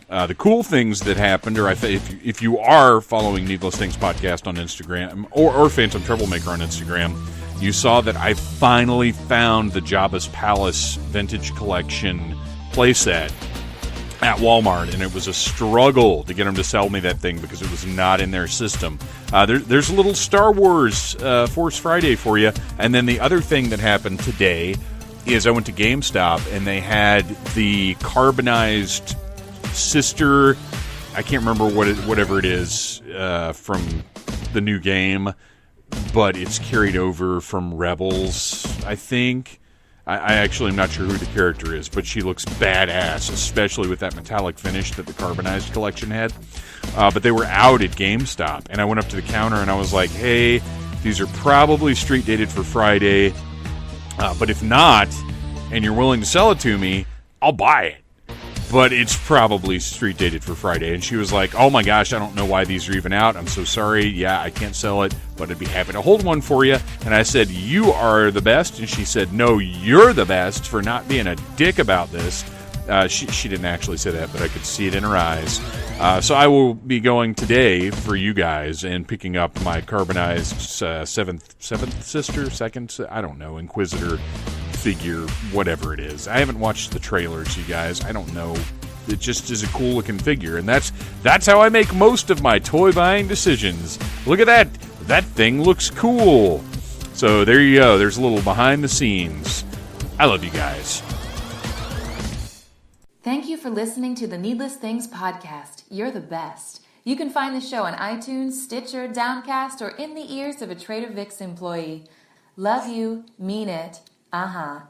The cool things that happened, or if you are following Needless Things Podcast on Instagram, or Phantom Troublemaker on Instagram, you saw that I finally found the Jabba's Palace Vintage Collection playset at Walmart, and it was a struggle to get them to sell me that thing because it was not in their system. There's a little Star Wars Force Friday for you. And then the other thing that happened today is I went to GameStop, and they had the carbonized sister, I can't remember whatever it is from the new game, but it's carried over from Rebels, I think. I actually am not sure who the character is, but she looks badass, especially with that metallic finish that the carbonized collection had. But they were out at GameStop, and I went up to the counter and I was like, hey, these are probably street dated for Friday, but if not, and you're willing to sell it to me, I'll buy it. But it's probably street dated for Friday. And she was like, oh my gosh, I don't know why these are even out. I'm so sorry. Yeah, I can't sell it, but I'd be happy to hold one for you. And I said, you are the best. And she said, no, you're the best for not being a dick about this. She didn't actually say that, but I could see it in her eyes. So I will be going today for you guys and picking up my carbonized seventh sister, second, I don't know, Inquisitor figure, whatever it is. I haven't watched the trailers, you guys. I don't know. It just is a cool looking figure, and that's how I make most of my toy buying decisions. Look at that. That thing looks cool. So there you go. There's a little behind the scenes. I love you guys. Thank you for listening to the Needless Things podcast. You're the best. You can find the show on iTunes, Stitcher, Downcast, or in the ears of a Trader Vic's employee. Love you. Mean it. Uh-huh.